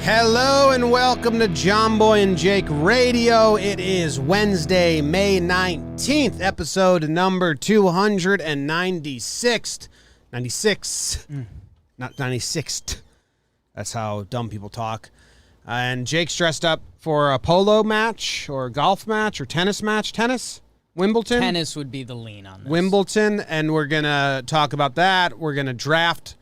Hello and welcome to Jomboy and Jake Radio. It is Wednesday, May 19th, episode number 296. 96. Not 96th. That's how dumb people talk. And Jake's dressed up for a polo match or golf match or tennis match. Tennis? Wimbledon? Tennis would be the lean on this. Wimbledon, and we're going to talk about that. We're going to draft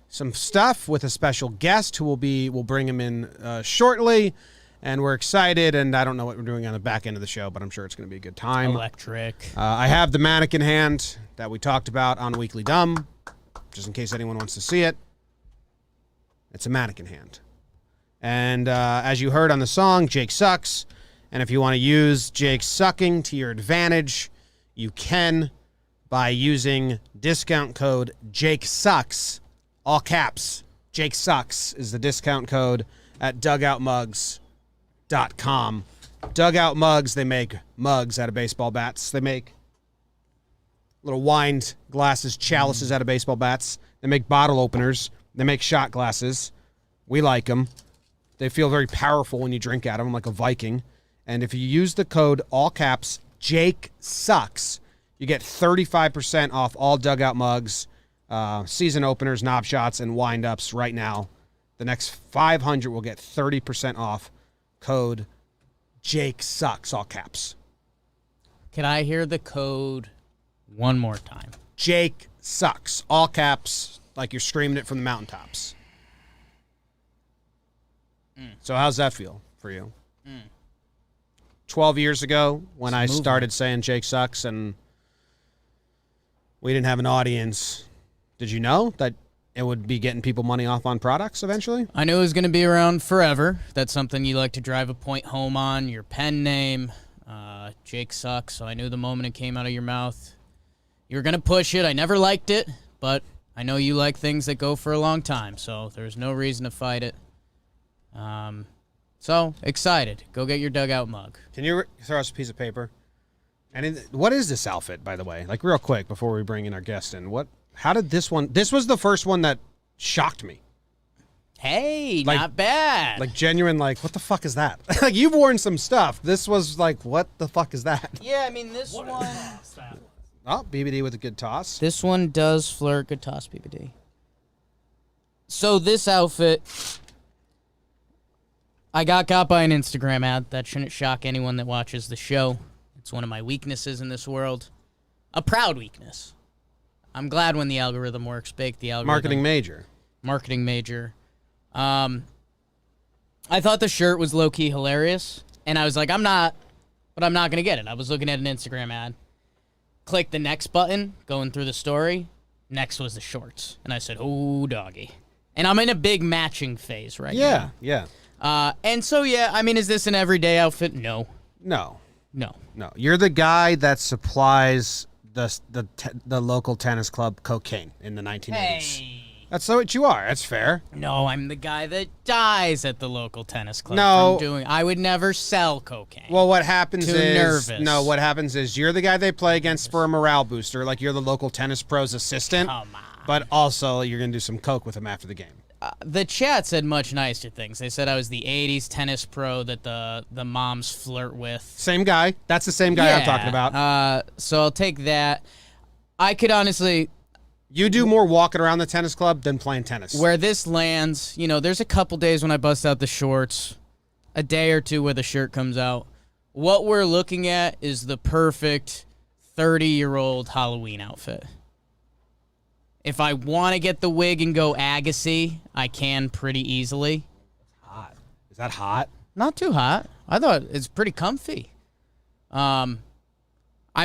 some stuff with a special guest who we'll bring him in shortly, and we're excited, and I don't know what we're doing on the back end of the show, but I'm sure it's going to be a good time. Electric. I have the mannequin hand that we talked about on Weekly Dumb, just in case anyone wants to see it. It's a mannequin hand. And as you heard on the song, Jake sucks, and if you want to use Jake sucking to your advantage, you can by using discount code JakeSucks. All caps, Jake Sucks is the discount code at dugoutmugs.com. Dugout Mugs, they make mugs out of baseball bats. They make little wine glasses, chalices out of baseball bats. They make bottle openers. They make shot glasses. We like them. They feel very powerful when you drink out of them, like a Viking. And if you use the code, all caps, Jake Sucks, you get 35% off all Dugout Mugs. Season openers, knob shots, and wind-ups right now. The next 500 will get 30% off. Code Jake Sucks, all caps. Can I hear the code one more time? Jake Sucks, all caps, like you're screaming it from the mountaintops. So how's that feel for you? 12 years ago when I started saying Jake Sucks and we didn't have an audience, did you know that it would be getting people money off on products eventually? I knew it was going to be around forever. That's something you like to drive a point home on, your pen name. Jake Sucks, so I knew the moment it came out of your mouth, you were going to push it. I never liked it, but I know you like things that go for a long time, so there's no reason to fight it. So, excited. Go get your dugout mug. Can you throw us a piece of paper? And what is this outfit, by the way? Like, real quick, before we bring in our guest in. How did this one... This was the first one that shocked me. Hey, not bad. Like, genuine, like, what the fuck is that? Like, you've worn some stuff. This was like, what the fuck is that? Yeah, I mean, this one... Oh, BBD with a good toss. This one does flirt. Good toss, BBD. So this outfit... I got by an Instagram ad. That shouldn't shock anyone that watches the show. It's one of my weaknesses in this world. A proud weakness. I'm glad when the algorithm works. Bake the algorithm. Marketing major. I thought the shirt was low-key hilarious, and I was like, I'm not going to get it. I was looking at an Instagram ad. Click the next button, going through the story. Next was the shorts. And I said, oh, doggy. And I'm in a big matching phase right now. Yeah. And so, yeah, I mean, is this an everyday outfit? No. You're the guy that supplies the local tennis club cocaine in the 1980s. Hey. That's what you are. That's fair. No, I'm the guy that dies at the local tennis club. No. I would never sell cocaine. Well, what happens nervous. What happens is you're the guy they play against for a morale booster, like you're the local tennis pro's assistant. Come on. But also, you're going to do some coke with him after the game. The chat said much nicer things. They said I was the 80s tennis pro that the moms flirt with. Same guy. That's the same guy I'm talking about. So I'll take that. I could honestly... You do more walking around the tennis club than playing tennis. Where this lands, there's a couple days when I bust out the shorts, a day or two where the shirt comes out. What we're looking at is the perfect 30-year-old Halloween outfit. If I want to get the wig and go Agassi, I can pretty easily. Hot. Is that hot? Not too hot. I thought it's pretty comfy. I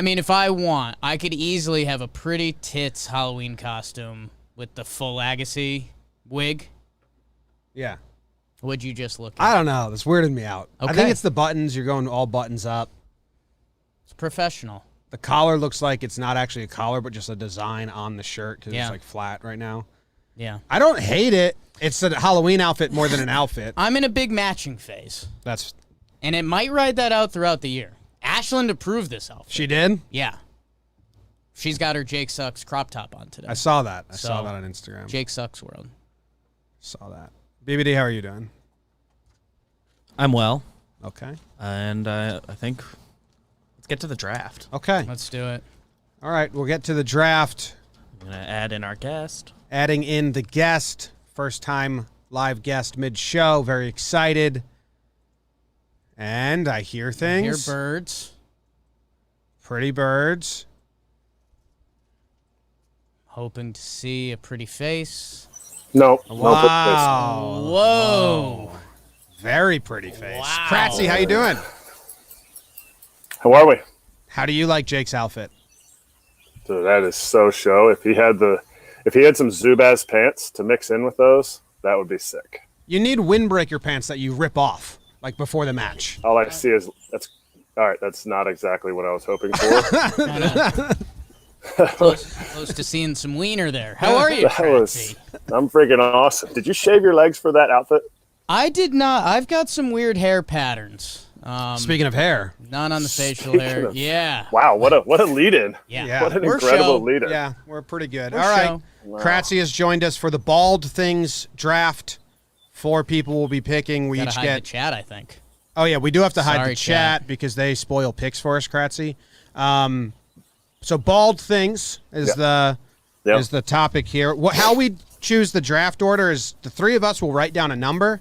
mean, if I want, I could easily have a pretty tits Halloween costume with the full Agassi wig. Yeah. What'd you just look at? I don't know. This weirded me out. Okay. I think it's the buttons. You're going all buttons up. It's professional. The collar looks like it's not actually a collar, but just a design on the shirt because it's like flat right now. Yeah. I don't hate it. It's a Halloween outfit more than an outfit. I'm in a big matching phase. And it might ride that out throughout the year. Ashland approved this outfit. She did? Yeah. She's got her Jake Sucks crop top on today. I saw that. I saw that on Instagram. Jake Sucks world. Saw that. BBD, how are you doing? I'm well. Okay. And I think let's get to the draft. Okay. Let's do it. All right, we'll get to the draft. I'm going to add in our guest. Adding in the guest. First time live guest mid-show. Very excited. And I hear things. I hear birds. Pretty birds. Hoping to see a pretty face. No. Wow. Whoa. Very pretty face. Wow. Kratzy, how you doing? How are we? How do you like Jake's outfit? Dude, that is so show. If he had some Zubaz pants to mix in with those, that would be sick. You need windbreaker pants that you rip off, like before the match. All I see is that's not exactly what I was hoping for. Close to seeing some wiener there. How are you, Kratzy? I'm freaking awesome. Did you shave your legs for that outfit? I did not. I've got some weird hair patterns. Speaking of hair. Not on the facial hair. Yeah. Wow, what a lead-in. Yeah. What an We're incredible show. lead-in. Yeah, we're pretty good. We're All right. show. Wow. Kratzy has joined us for the Bald Things draft. 4 people will be picking. We Gotta each hide get. the chat, I think. Oh yeah, we do have to hide Sorry, the chat because they spoil picks for us, Kratzy. So Bald Things is the topic here. How we choose the draft order is the 3 of us will write down a number,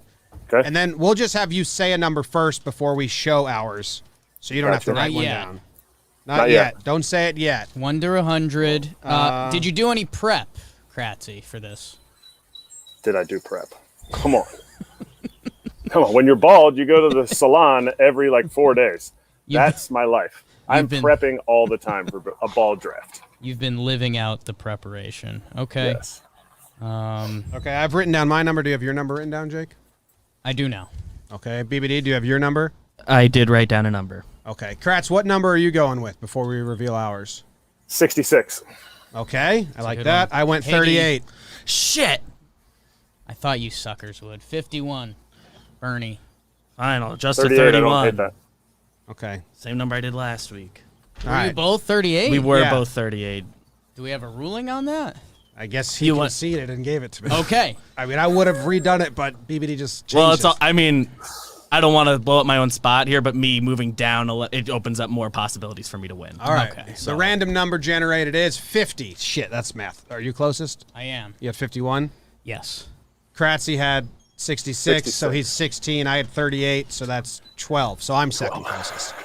Okay. and then we'll just have you say a number first before we show ours, so you don't have to Gotcha. write one Not yet. down. Not Not yet. yet. Don't say it yet. 1 to 100. Did you do any prep, Kratzy, for this? Did I do prep? Come on. Come on. When you're bald, you go to the salon every 4 days. That's my life. I'm been- prepping all the time for a bald draft. You've been living out the preparation. Okay. Yes. Okay, I've written down my number. Do you have your number written down, Jake? I do now. Okay, BBD, do you have your number? I did write down a number. Okay, Kratz, what number are you going with before we reveal ours? 66. Okay, I like good that. one. I went Hey, 38. Shit. I thought you suckers would. 51. Bernie. Fine, I'll adjust to 38, I don't hate 31. that. Okay. Same number I did last week. All Were you right. both 38? We were Yeah. both 38. Do we have a ruling on that? I guess he You want- conceded and gave it to me. Okay. I mean, I would have redone it, but BBD just changed Well, it. it's all, I mean, I don't want to blow up my own spot here, but me moving down, it opens up more possibilities for me to win. All right. Okay. The random number generated is 50. Shit, that's math. Are you closest? I am. You had 51. Yes. Kratzy had 66, so 66. he's 16. I had 38, so that's 12. So I'm second closest.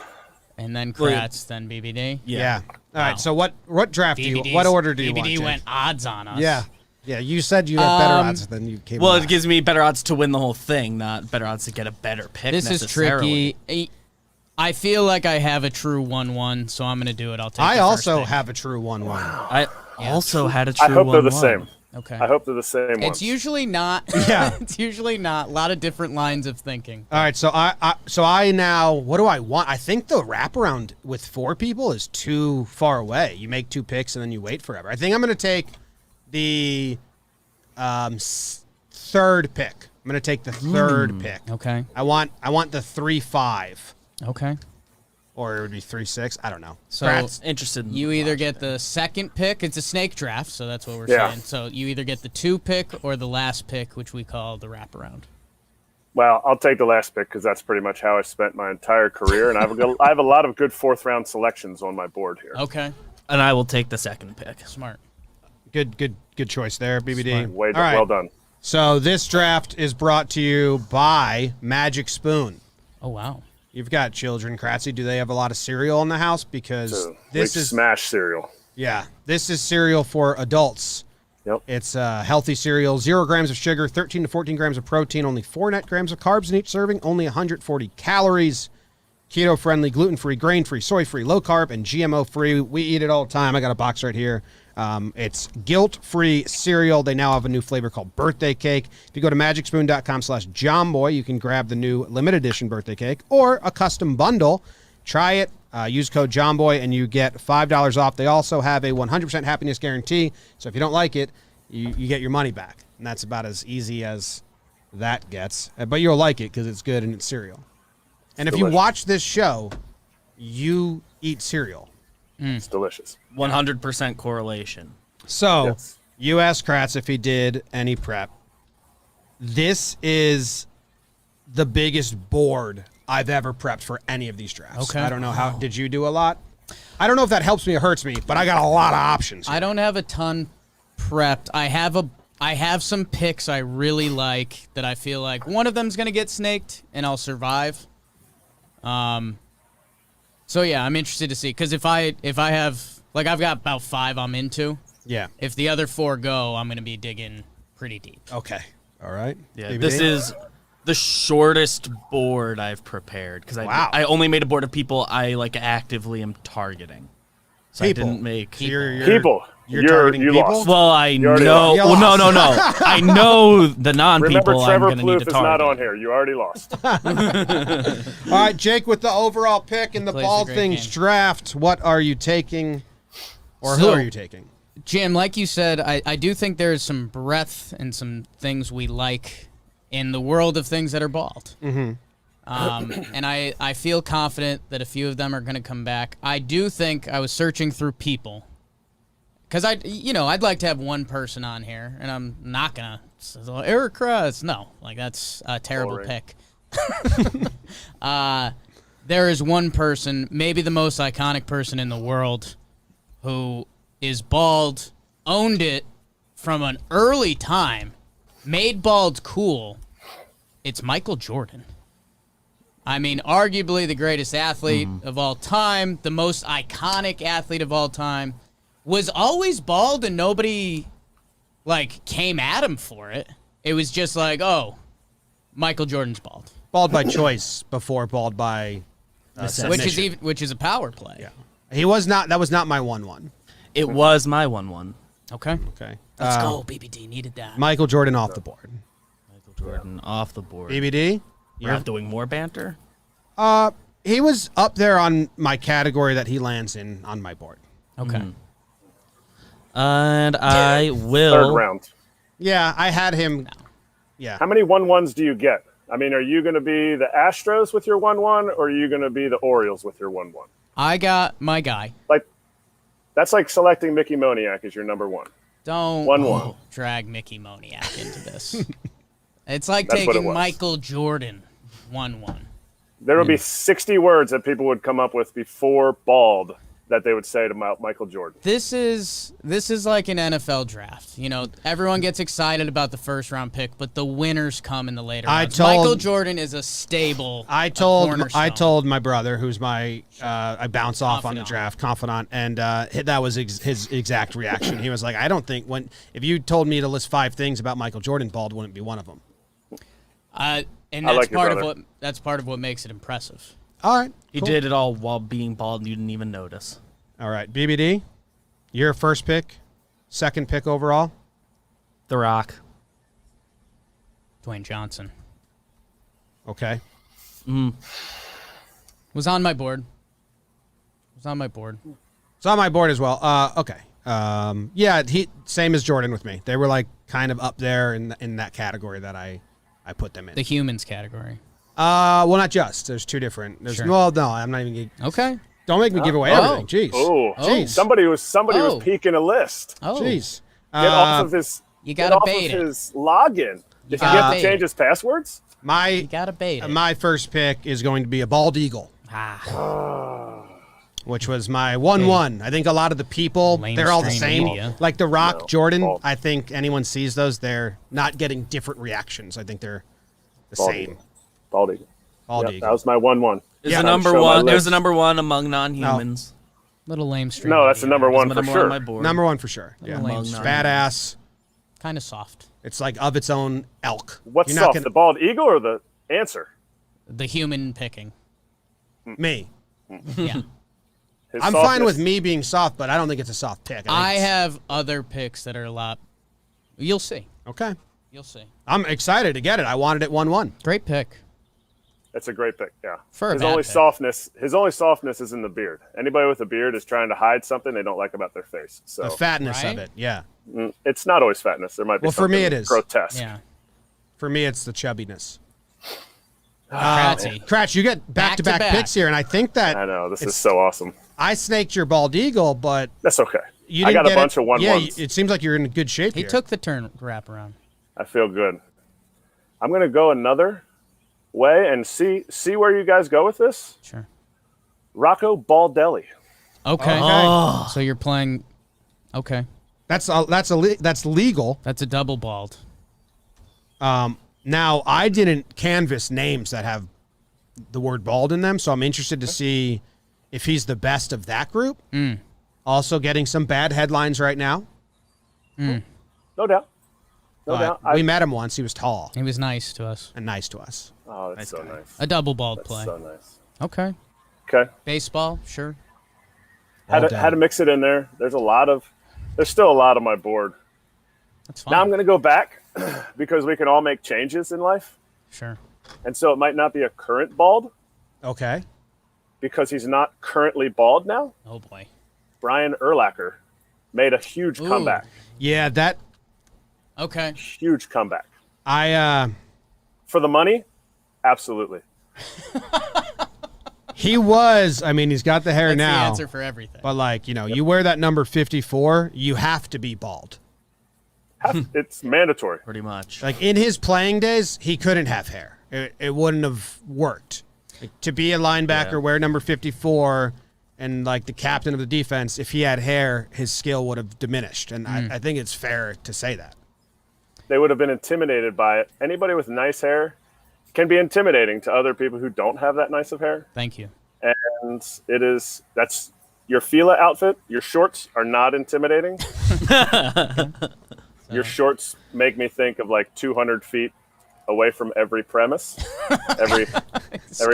And then Well, Kratz, then BBD. Yeah. All right. Wow. So what draft do you? BBD's What order do you BBD want? Jake? went odds on us. Yeah. Yeah. You said you had better odds than you came. Well, with it that. gives me better odds to win the whole thing, not better odds to get a better pick. This is necessarily. tricky. I feel like I have a true 1-1, so I'm going to do it. I'll take I the also first pick. have a true 1-1. I also had a true I hope they're the 1-1. same. Okay. I hope they're the same ones. It's usually not. Yeah. It's usually not. A lot of different lines of thinking. All right, so I now, what do I want? I think the wraparound with 4 people is too far away. You make 2 picks and then you wait forever. I think I'm going to take the 3rd pick. I'm going to take the 3rd pick. Okay. I want the 3-5, Okay. or it would be 3-6. I don't know. So Kratz. Interested in you either get the second pick. It's a snake draft, so that's what we're Yeah. saying. So you either get the 2 pick or the last pick, which we call the wraparound. Well, I'll take the last pick because that's pretty much how I spent my entire career, and I have a lot of good 4th-round selections on my board here. Okay. and I will take the second pick. Smart. Good choice there, BBD. Way All right. well done. So this draft is brought to you by Magic Spoon. Oh, wow. You've got children, Kratzy. Do they have a lot of cereal in the house? Because So, this big is smash cereal. this is cereal for adults. Yep. It's healthy cereal, 0 grams of sugar, 13 to 14 grams of protein, only 4 net grams of carbs in each serving, only 140 calories. Keto-friendly, gluten-free, grain-free, soy-free, low-carb, and GMO-free. We eat it all the time. I got a box right here. It's guilt-free cereal. They now have a new flavor called Birthday Cake. If you go to magicspoon.com/Jomboy, you can grab the new limited edition Birthday Cake or a custom bundle. Try it. Use code Jomboy, and you get $5 off. They also have a 100% happiness guarantee. So if you don't like it, you get your money back. And that's about as easy as that gets. But you'll like it because it's good and it's cereal. And if you Delicious. watch this show, you eat cereal. It's delicious. 100% correlation. So Yes. you asked Kratz if he did any prep. This is the biggest board I've ever prepped for any of these drafts. Okay. I don't know how. Did you do a lot? I don't know if that helps me or hurts me, but I got a lot of options here. I don't have a ton prepped. I have some picks I really like that I feel like one of them's gonna get snaked and I'll survive. So yeah, I'm interested to see because if I have like I've got about 5 I'm into. Yeah. If the other 4 go, I'm gonna be digging pretty deep. Okay. All right. Yeah, BBD? this is the shortest board I've prepared because Wow. I only made a board of people I like actively am targeting. So People. I didn't make So you're People. You're targeting you people? lost. Well, I already know. lost. Well, no. I know the non-people Remember, Trevor I'm going to need Plouffe to is target. not on here. You already lost. All right, Jake, with the overall pick in the Plays a Bald great Things game. draft, what are you taking, or who So- are you taking? Jim, like you said, I do think there's some breadth and some things we like in the world of things that are bald. Mm-hmm. And I feel confident that a few of them are going to come back. I do think I was searching through people because I'd like to have one person on here, and I'm not going to. Erik Kratz, no, like that's a terrible Boring. pick. There is one person, maybe the most iconic person in the world, who is bald, owned it from an early time, made bald cool. It's Michael Jordan. I mean, arguably the greatest athlete of all time, the most iconic athlete of all time, was always bald and nobody, like, came at him for it. It was just like, oh, Michael Jordan's bald. Bald by choice before bald by submission. Which is a power play. Yeah. He was not. That was not my 1-1. It was my 1-1. Okay. Okay. Let's go, BBD. Needed that. Michael Jordan off the board. Michael Jordan off the board. BBD? We're not doing more banter? He was up there on my category that he lands in on my board. Okay. And I will. Third round. Yeah, I had him. Yeah. How many 1-1s do you get? I mean, are you going to be the Astros with your 1-1, or are you going to be the Orioles with your 1-1? I got my guy. Like, that's like selecting Mickey Moniak as your number 1. Don't 1-1. drag Mickey Moniak into this. It's like That's what it taking was. Michael Jordan 1-1. There would be 60 words that people would come up with before bald that they would say to Michael Jordan. This is like an NFL draft. You know, everyone gets excited about the first round pick, but the winners come in the later rounds. Michael Jordan is a stable. I told my brother, who's my I bounce off on the Confidant. draft confidant, and that was his exact reaction. He was like, "I don't think if you told me to list 5 things about Michael Jordan, bald wouldn't be one of them." And I that's like your part of brother. part of what makes it impressive. All right, He cool. did it all while being bald and you didn't even notice. All right, BBD, your first pick, second pick overall. The Rock. Dwayne Johnson Okay. was on my board. It's on my board. It's on my board as well. Okay. Yeah, he same as Jordan with me. They were like kind of up there in that category that I put them in. The humans category. Well, not just. There's 2 different. There's Sure. well, no, I'm not even. Okay. Don't make me give away Oh. everything. Jeez. Oh, Jeez. somebody was Oh. peeking a list. Oh. Jeez. Get off of his. You get gotta off bait of it. his login. Did he gotta have to bait change it. his passwords? You gotta bait it. My first pick is going to be a bald eagle, which was my 1-1. I think a lot of the people, they're all the Lamestream same. media. Like The Rock, No, Jordan, bald. I think anyone sees those, they're not getting different reactions. I think they're the Bald same. eagle. Bald eagle. Bald Yep, eagle. that was my 1-1. Is Yeah. the number Show my one. It was list. the number 1 among non-humans. Little lame stream. No, that's the number It was 1 my for number 1 on my sure. board. Number 1 for sure. Yeah. lame Among stream. non-humans. Badass. Kind of soft. It's like of its own elk. What's You're not soft, gonna- the bald eagle or the answer? The human picking. Me. Yeah. His I'm fine softness? with me being soft, but I don't think it's a soft pick. I think it's- have other picks that are a lot. You'll see. Okay. You'll see. I'm excited to get it. I wanted it 1-1. Great pick. That's a great pick. Yeah. For a his bad only pick. softness. His only softness is in the beard. Anybody with a beard is trying to hide something they don't like about their face. So The fatness Right? of it. Yeah. it's not always fatness. There might be Well, for me something it is. grotesque. Yeah. For me, it's the chubbiness. Kratzy. Kratz, you get back-to-back Back-to-back. picks here, and I think that I know. This is so awesome. I snaked your bald eagle, but That's okay. you I didn't got get a bunch it. of 1-1s. Yeah, it seems like you're in good shape He here. took the turn wrap around. I feel good. I'm going to go another way and see where you guys go with this. Sure. Rocco Baldelli. Okay. Oh. So you're playing. Okay. That's legal. That's a double bald. Now, I didn't canvass names that have the word bald in them, so I'm interested to see if he's the best of that group. Also getting some bad headlines right now. No doubt. No doubt. We met him once. He was tall He was nice to us. and nice to us. Oh, that's so nice. A double bald That's play. so nice. Okay. Okay. Baseball, sure. Had to mix it in there. There's still a lot on my board. That's fine. Now I'm going to go back because we can all make changes in life. Sure. And so it might not be a current bald Okay. because he's not currently bald now. Oh boy. Brian Urlacher made a huge comeback. Yeah, that Okay. Huge comeback. For the money? Absolutely. He was. I mean, he's got the hair That's now. the answer for everything. But like, you wear that number 54, you have to be bald. It's mandatory. Pretty much. Like in his playing days, he couldn't have hair. It wouldn't have worked. Like, to be a linebacker, wear number 54, and like the captain of the defense, if he had hair, his skill would have diminished. And I think it's fair to say that. They would have been intimidated by it. Anybody with nice hair can be intimidating to other people who don't have that nice of hair. Thank you. And that's your Fila outfit. Your shorts are not intimidating. Your shorts make me think of like 200 feet away from every premise, every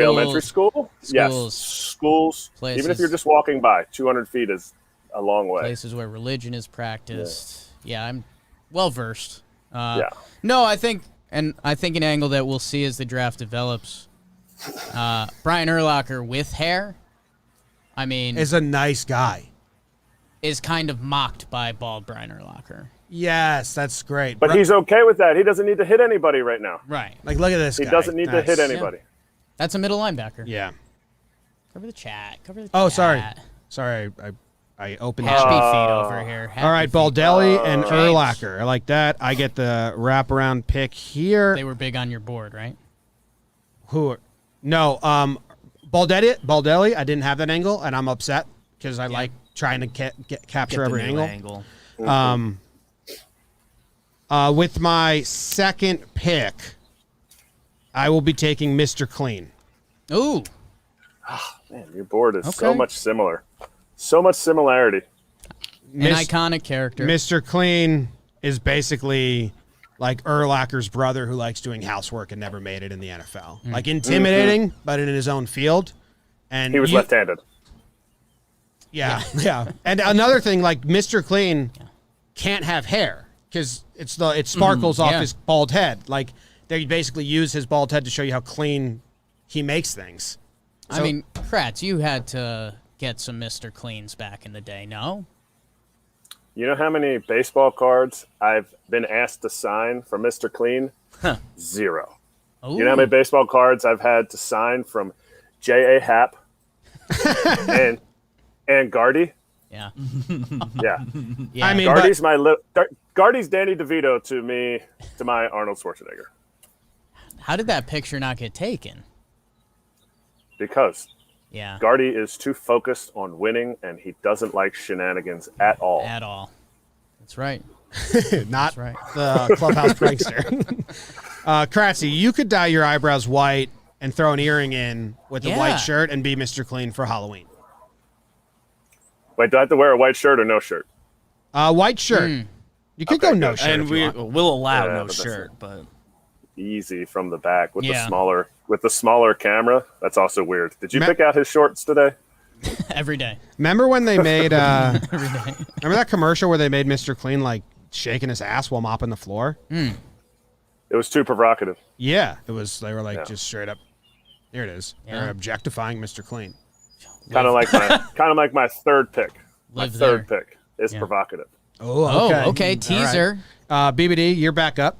elementary school. Yes, schools. Places. Even if you're just walking by, 200 feet is a long way. Places where religion is practiced. Yeah, I'm well versed. Yeah. No, I think an angle that we'll see as the draft develops. Brian Urlacher with hair, I mean, Is a nice guy. is kind of mocked by bald Brian Urlacher. Yes, that's great. But he's okay with that. He doesn't need to hit anybody right now. Right. Like, look at this He guy. doesn't need to hit anybody. That's a middle linebacker. Yeah. Cover the chat. Cover the Oh, chat. sorry. I opened the Happy chat. feet over here. All right, Happy feet. Baldelli and Urlacher. I like that. I get the wraparound pick here. They were big on your board, right? No, Baldelli, I didn't have that angle, and I'm upset because I like trying to capture every angle. With my second pick, I will be taking Mr. Clean. Ooh. Man, your board is so much similar. So much similarity. An iconic character. Mr. Clean is basically like Urlacher's brother who likes doing housework and never made it in the NFL. Like intimidating, but in his own field. And he was left-handed. Yeah. And another thing, like Mr. Clean can't have hair because it sparkles off his bald head. Like they basically use his bald head to show you how clean he makes things. I mean, Kratz, you had to get some Mr. Cleans back in the day, no? You know how many baseball cards I've been asked to sign from Mr. Clean? 0. Ooh. You know how many baseball cards I've had to sign from J.A. Happ and Gardy? Yeah. Yeah. Yeah. I mean, Gardy's Danny DeVito to me, to my Arnold Schwarzenegger. How did that picture not get taken? Because Yeah. Gardy is too focused on winning, and he doesn't like shenanigans at all. At all. That's right. Not right. the clubhouse prankster. Kratzy, you could dye your eyebrows white and throw an earring in with a white shirt and be Mr. Clean for Halloween. Wait, do I have to wear a white shirt or no shirt? White shirt. You could go no shirt. And if you want. we'll allow Yeah, no but that's shirt, but Easy from the back with Yeah. the smaller camera. That's also weird. Did you pick out his shorts today? Every day. Remember when they made Every day. remember that commercial where they made Mr. Clean like shaking his ass while mopping the floor? It was too provocative. Yeah, it was. They were like just straight up. Here it is. Yeah. They're objectifying Mr. Clean. Kind of like my third pick. Live My third there. pick is Yeah. provocative. Oh, Okay. Teaser. BBD, you're back up.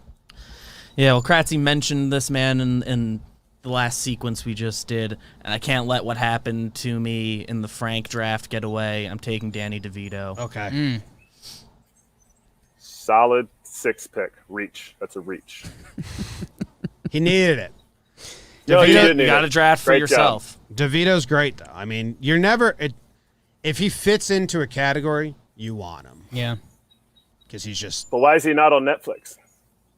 yeah. Well, Kratzy mentioned this man in the last sequence we just did, and I can't let what happened to me in the Frank draft get away. I'm taking Danny DeVito. Okay. Solid 6 pick. Reach. That's a reach. He needed it. No, you didn't You got to either. draft for Great yourself. DeVito's great, though. I mean, you're never... if he fits into a category, you want him. Yeah. Because he's just... But why is he not on Netflix?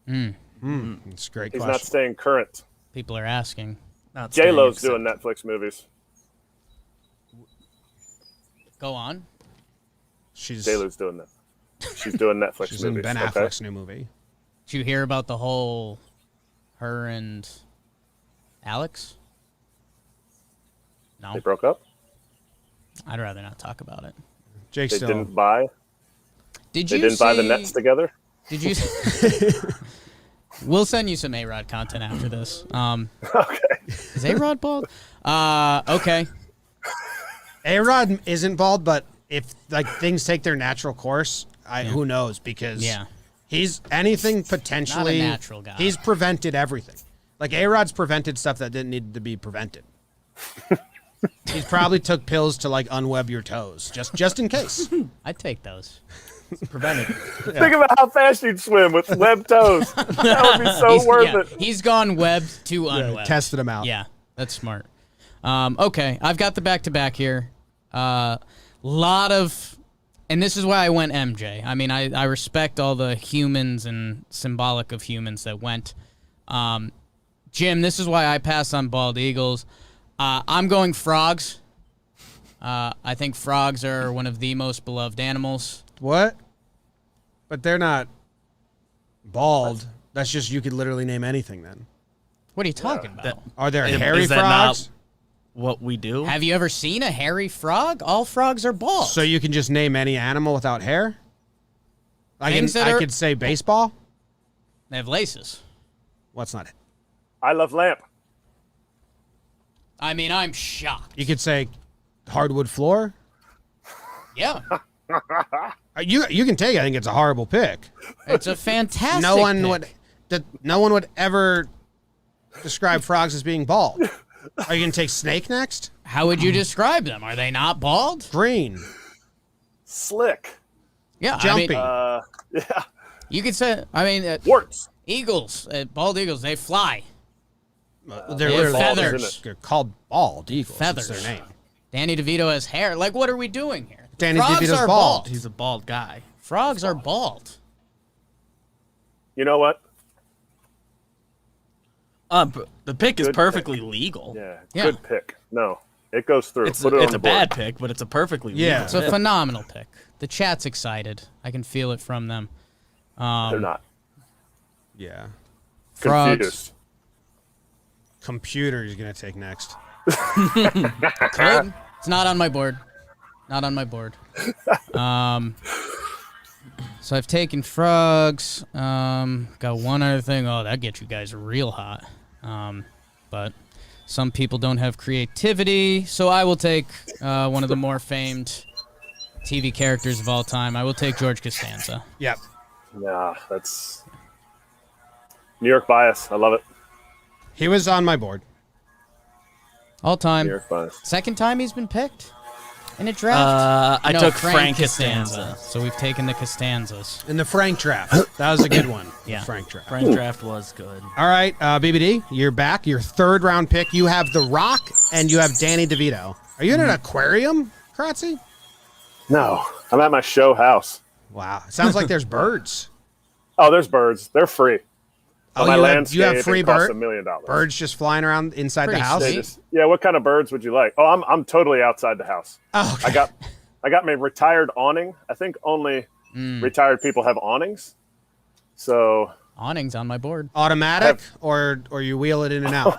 It's a great He's question. not staying current. People are asking. Not J-Lo's staying doing Netflix movies. Go on. J-Lo's doing that. She's doing Netflix She's in movies. Ben okay? Affleck's new movie. Did you hear about the whole her and Alex? No. They broke up? I'd rather not talk about it. Jake They still... didn't buy? Did They you didn't buy the see- Nets together? Did you? We'll send you some A-Rod content after this. Okay. Is A-Rod bald? Okay. A-Rod isn't bald, but if like things take their natural course, who knows? Because he's anything potentially... Not a natural guy. He's prevented everything. Like, A-Rod's prevented stuff that didn't need to be prevented. He probably took pills to, like, unweb your toes, just in case. I'd take those. Prevented. Think about how fast you'd swim with webbed toes. That would be so worth it. He's gone webbed to unwebbed. Tested him out. Yeah, that's smart. Okay, I've got the back-to-back here. Lot of... And this is why I went MJ. I mean, I respect all the humans and symbolic of humans that went. Jim, this is why I passed on bald eagles. I'm going frogs. I think frogs are one of the most beloved animals. What? But they're not bald. That's just, you could literally name anything then. What are you talking about? Are there Is hairy that frogs? not what we do? Have you ever seen a hairy frog? All frogs are bald. So you can just name any animal without hair? I Things that are- could say baseball? They have laces. What's not it? I love lamp. I mean, I'm shocked. You could say hardwood floor? Yeah. You can take it. I think it's a horrible pick. It's a fantastic No one pick. would ever describe frogs as being bald. Are you gonna take snake next? How would you describe them? Are they not bald? Green, Slick. Yeah. jumpy. I mean, Yeah. you could say, Warts. eagles, bald eagles, they fly. They're they have literally feathers. They're called bald eagles. Feathers. That's their name. Danny DeVito has hair. Like, what are we doing here? Danny Frogs DeVito's are bald. He's a bald guy. Frogs are bald. You know what? The pick is Good perfectly legal. Yeah. Yeah. Good pick. No. It goes through. It's Put it on a the board. bad pick, but it's a perfectly legal It's a pick. phenomenal pick. The chat's excited. I can feel it from them. They're not. Yeah. Frogs. Confused. Computer is gonna take next. Could. It's not on my board. Not on my board. So I've taken frogs. Got one other thing. Oh, that gets you guys real hot. But some people don't have creativity, so I will take one of the more famed TV characters of all time. I will take George Costanza. Yep. Nah, that's New York bias. I love it. He was on my board. All New time. York bias. Second time he's been picked in a draft? I No, took Frank Costanza. So we've taken the Costanzas. In the Frank draft. That was a good one. Yeah. Frank draft. Frank draft was good. All right, BBD, you're back. Your third round pick. You have The Rock and you have Danny DeVito. Are you in an aquarium, Kratzy? No, I'm at my show house. Wow. Sounds like there's birds. Oh, there's birds. They're free. Oh, my you landscape have free costs bird? $1 million. Birds just flying around inside Pretty the house? sweet. Yeah, what kind of birds would you like? Oh, I'm totally outside the house. Oh, okay. I got my retired awning. I think only retired people have awnings. So Awnings on my board. Automatic or you wheel it in and out?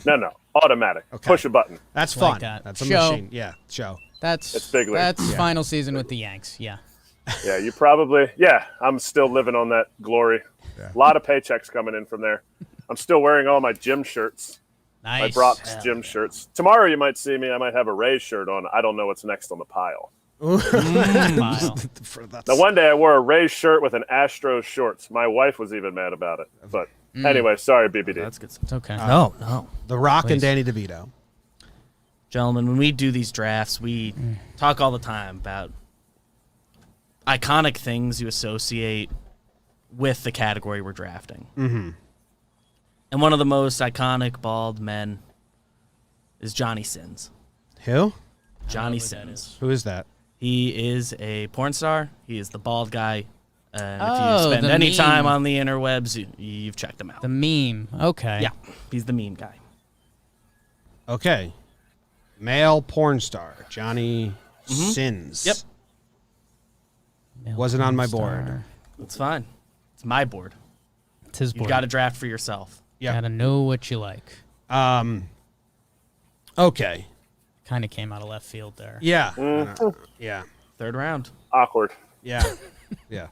no, automatic. Okay. Push a button. That's Like fun. that. That's a Show. machine. Yeah, show. That's big league. That's final season with the Yanks. Yeah. Yeah, you probably. Yeah, I'm still living on that glory. A lot of paychecks coming in from there. I'm still wearing all my gym shirts. Nice. My Brock's gym shirts. Tomorrow you might see me. I might have a Rays shirt on. I don't know what's next on the pile. Mile. Now, one day I wore a Rays shirt with an Astros shorts. My wife was even mad about it. But anyway, sorry, BBD. That's good. It's okay. No. The Rock Please. and Danny DeVito. Gentlemen, when we do these drafts, we talk all the time about iconic things you associate with the category we're drafting. And one of the most iconic bald men is Johnny Sins. Who? Johnny Sins. Who is that? He is a porn star. He is the bald guy. And if Oh, you spend the any meme. time on the interwebs, you've checked him out. The meme. Okay. Yeah, he's the meme guy. Okay. Male porn star, Johnny Sins. Yep. Male Wasn't on my porn board. star. That's fine. It's my board. It's his You've board. got to draft for yourself. Yeah. Gotta know what you like. Okay. Kind of came out of left field there. Yeah. Yeah. Third round. Awkward. Yeah. Yeah.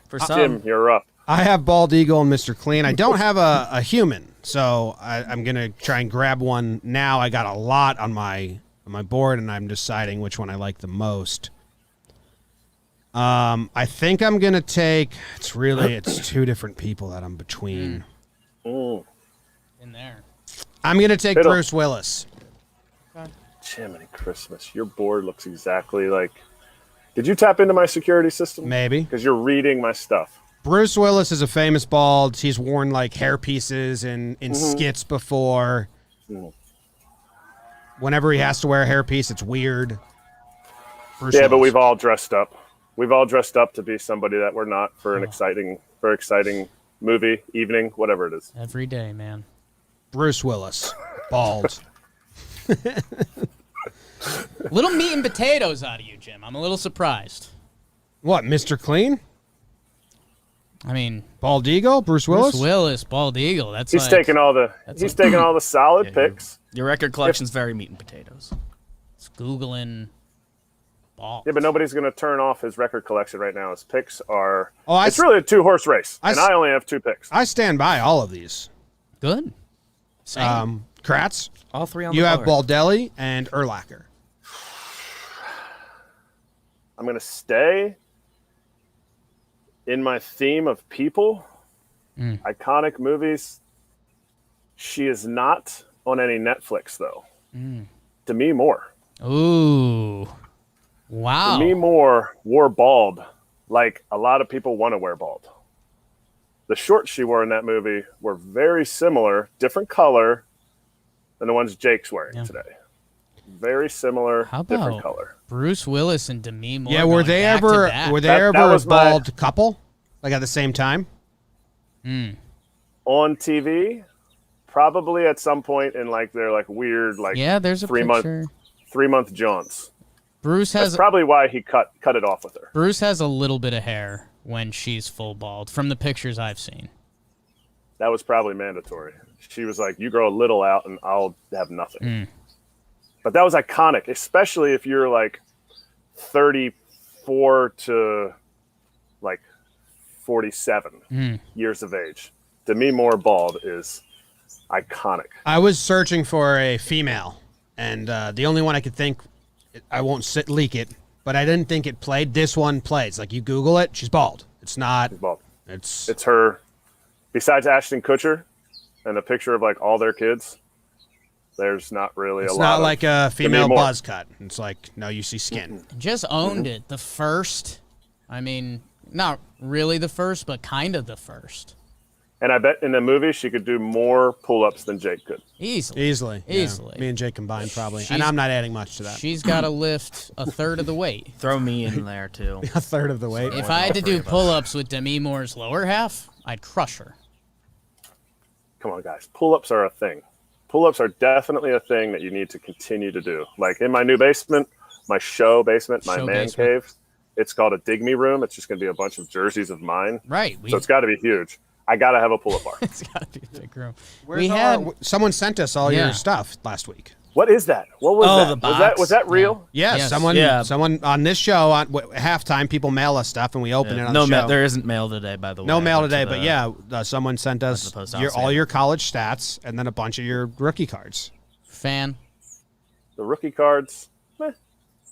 For some, Jim, you're up. I have Bald Eagle and Mr. Clean. I don't have a human, so I'm gonna try and grab one now. I got a lot on my board, and I'm deciding which one I like the most. I think I'm gonna take. It's two different people that I'm between. Mm. In there. I'm gonna take Fiddle. Bruce Willis. Jiminy Christmas. Your board looks exactly like. Did you tap into my security system? Maybe. Because you're reading my stuff. Bruce Willis is a famous bald. He's worn like hair pieces in skits before. Whenever he has to wear a hair piece, it's weird. Bruce Yeah, but Willis. we've all dressed up. We've all dressed up to be somebody that we're not for an exciting movie, evening, whatever it is. Every day, man. Bruce Willis, bald. Little meat and potatoes out of you, Jim. I'm a little surprised. What, Mr. Clean? I mean, Bald Eagle? Bruce Willis? Bruce Willis, Bald Eagle. That's He's like, taking all the solid picks. your record collection's very meat and potatoes. it's Googling bald. Yeah, but nobody's going to turn off his record collection right now. His picks are. Oh, It's really a 2-horse race, I and s- I only have 2 picks. I stand by all of these. Good. Same. Kratz, All three on you the have board. Baldelli and Urlacher. I'm going to stay in my theme of people, iconic movies. She is not on any Netflix, though. Demi Moore. Ooh. Wow. Demi Moore wore bald like a lot of people want to wear bald. The shorts she wore in that movie were very similar, different color than the ones Jake's wearing today. Very similar, How different about color. Bruce Willis and Demi Moore? Yeah, were going they back to ever back? were they That ever a was my- bald couple? Like at the same time? On TV, probably at some point in like their like weird like Yeah, there's a 3-month picture. 3-month jaunts. Bruce That's has probably why he cut it off with her. Bruce has a little bit of hair when she's full bald from the pictures I've seen. That was probably mandatory. She was like, "You grow a little out, and I'll have nothing." But that was iconic, especially if you're like 34 to like 47 years of age. Demi Moore bald is iconic. I was searching for a female, and the only one I could think, I won't leak it, but I didn't think it played. This one plays. Like you Google it, she's bald. It's not. Bald. It's It's her. Besides Ashton Kutcher and a picture of like all their kids, there's not really it's a lot. not of like a female Moore. buzz cut. It's like no, you see skin. Just owned it. The first, I mean, not really the first, but kind of the first. And I bet in the movie she could do more pull-ups than Jake could. Easily. Yeah. Easily. Me and Jake combined probably, She's- and I'm not adding much to that. She's got to lift a third of the weight. Throw me in there too. A third of the weight. If I had to do pull-ups with Demi Moore's lower half, I'd crush her. Come on, guys. Pull-ups are a thing. Pull-ups are definitely a thing that you need to continue to do. Like in my new basement, my show basement, my Show man basement. cave, it's called a dig me room. It's just going to be a bunch of jerseys of mine. Right. So it's got to be huge. I got to have a pull-up bar. It's got to be a big room. Where's someone sent us all Yeah. your stuff last week. What is that? What was Oh, that? the Was box. was that real? Yeah, Yes. someone on this show at halftime, people mail us stuff and we open it on No, the show. there isn't mail today, by the way. No mail I went to today, but the- yeah, someone sent us the post all office. your college stats and then a bunch of your rookie cards. Fan. The rookie cards,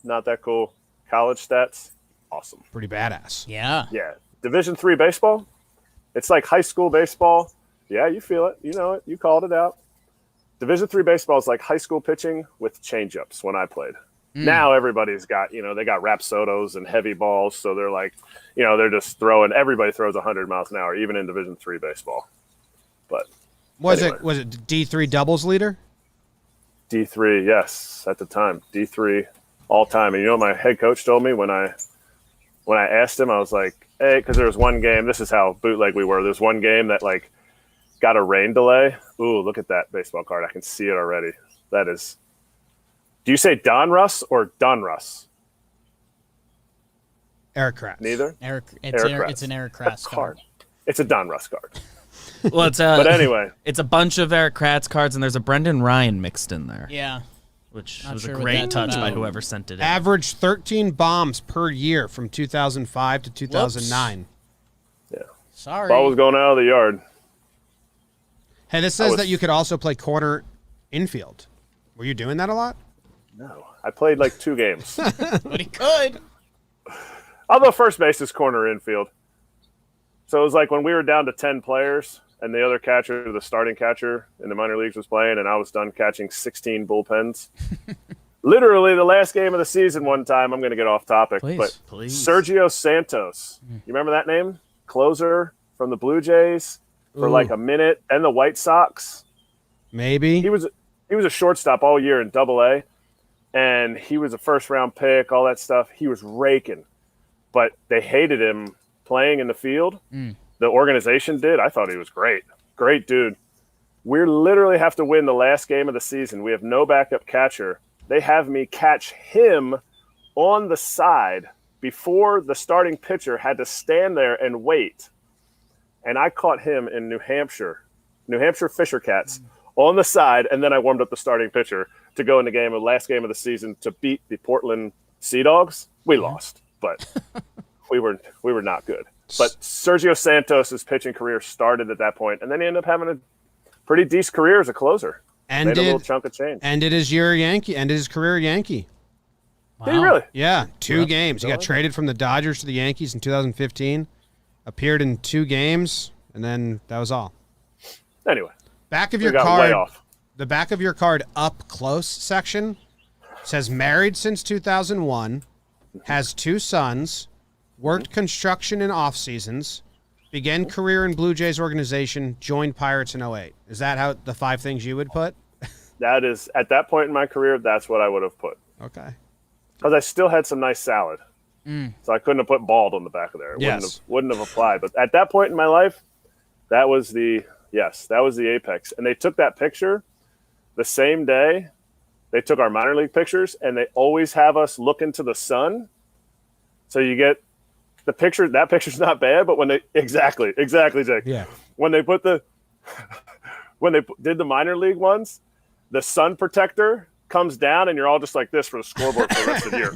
not that cool. College stats, awesome. Pretty badass. Yeah. Yeah. Division III baseball, it's like high school baseball. Yeah, you feel it. You know it. You called it out. Division III baseball is like high school pitching with changeups when I played. Now everybody's got, they got Rapsodos and heavy balls. So they're like, they're just everybody throws 100 miles an hour, even in Division III baseball. But Was it D3 doubles leader? D3, yes, at the time. D3 all time. And you know what my head coach told me when I asked him, I was like, hey, because there was one game, this is how bootleg we were. There's one game that like got a rain delay. Ooh, look at that baseball card. I can see it already. That is, do you say Donruss or Donruss? Erik Kratz. Neither? It's an Erik Kratz card. It's a Donruss card. Well, but anyway. It's a bunch of Erik Kratz cards, and there's a Brendan Ryan mixed in there. Yeah. Which Not was sure a what great that's touch by about. whoever sent it in. Averaged 13 bombs per year from 2005 to 2009. Yeah. Sorry. Ball was going out of the yard. Hey, this says that you could also play corner infield. Were you doing that a lot? No. I played like 2 games. But he could. Although first base is corner infield. So it was like when we were down to 10 players and the other catcher, the starting catcher in the minor leagues was playing, and I was done catching 16 bullpens. Literally the last game of the season one time, I'm going to get off topic, but Sergio Santos. You remember that name? Closer from the Blue Jays for like a minute, and the White Sox. Maybe. He was a shortstop all year in Double-A, and he was a first-round pick, all that stuff. He was raking, but they hated him playing in the field. The organization did. I thought he was great. Great dude. We literally have to win the last game of the season. We have no backup catcher. They have me catch him on the side before the starting pitcher had to stand there and wait. And I caught him in New Hampshire Fisher Cats on the side, and then I warmed up the starting pitcher to go in the last game of the season to beat the Portland Sea Dogs. We lost, but we were not good. But Sergio Santos' pitching career started at that point, and then he ended up having a pretty decent career as a closer. Made a little chunk of change. Ended his career Yankee. Wow. Did he really? Yeah, 2 games. He got traded from the Dodgers to the Yankees in 2015. Appeared in 2 games, and then that was all. Anyway, back of your got card. way off. The back of your card up close section says married since 2001, has 2 sons, worked construction in off seasons, began career in Blue Jays organization, joined Pirates in 2008. Is that how the 5 things you would put? That is, at that point in my career, that's what I would have put. Okay. Because I still had some nice salad. So I couldn't have put bald on the back of there. It wouldn't have applied. But at that point in my life, that was the apex. And they took that picture the same day they took our minor league pictures, and they always have us look into the sun. So you get the picture. That picture's not bad, but when they exactly, Jake. Yeah. When they did the minor league ones, the sun protector comes down, and you're all just like this for the scoreboard for the rest of the year.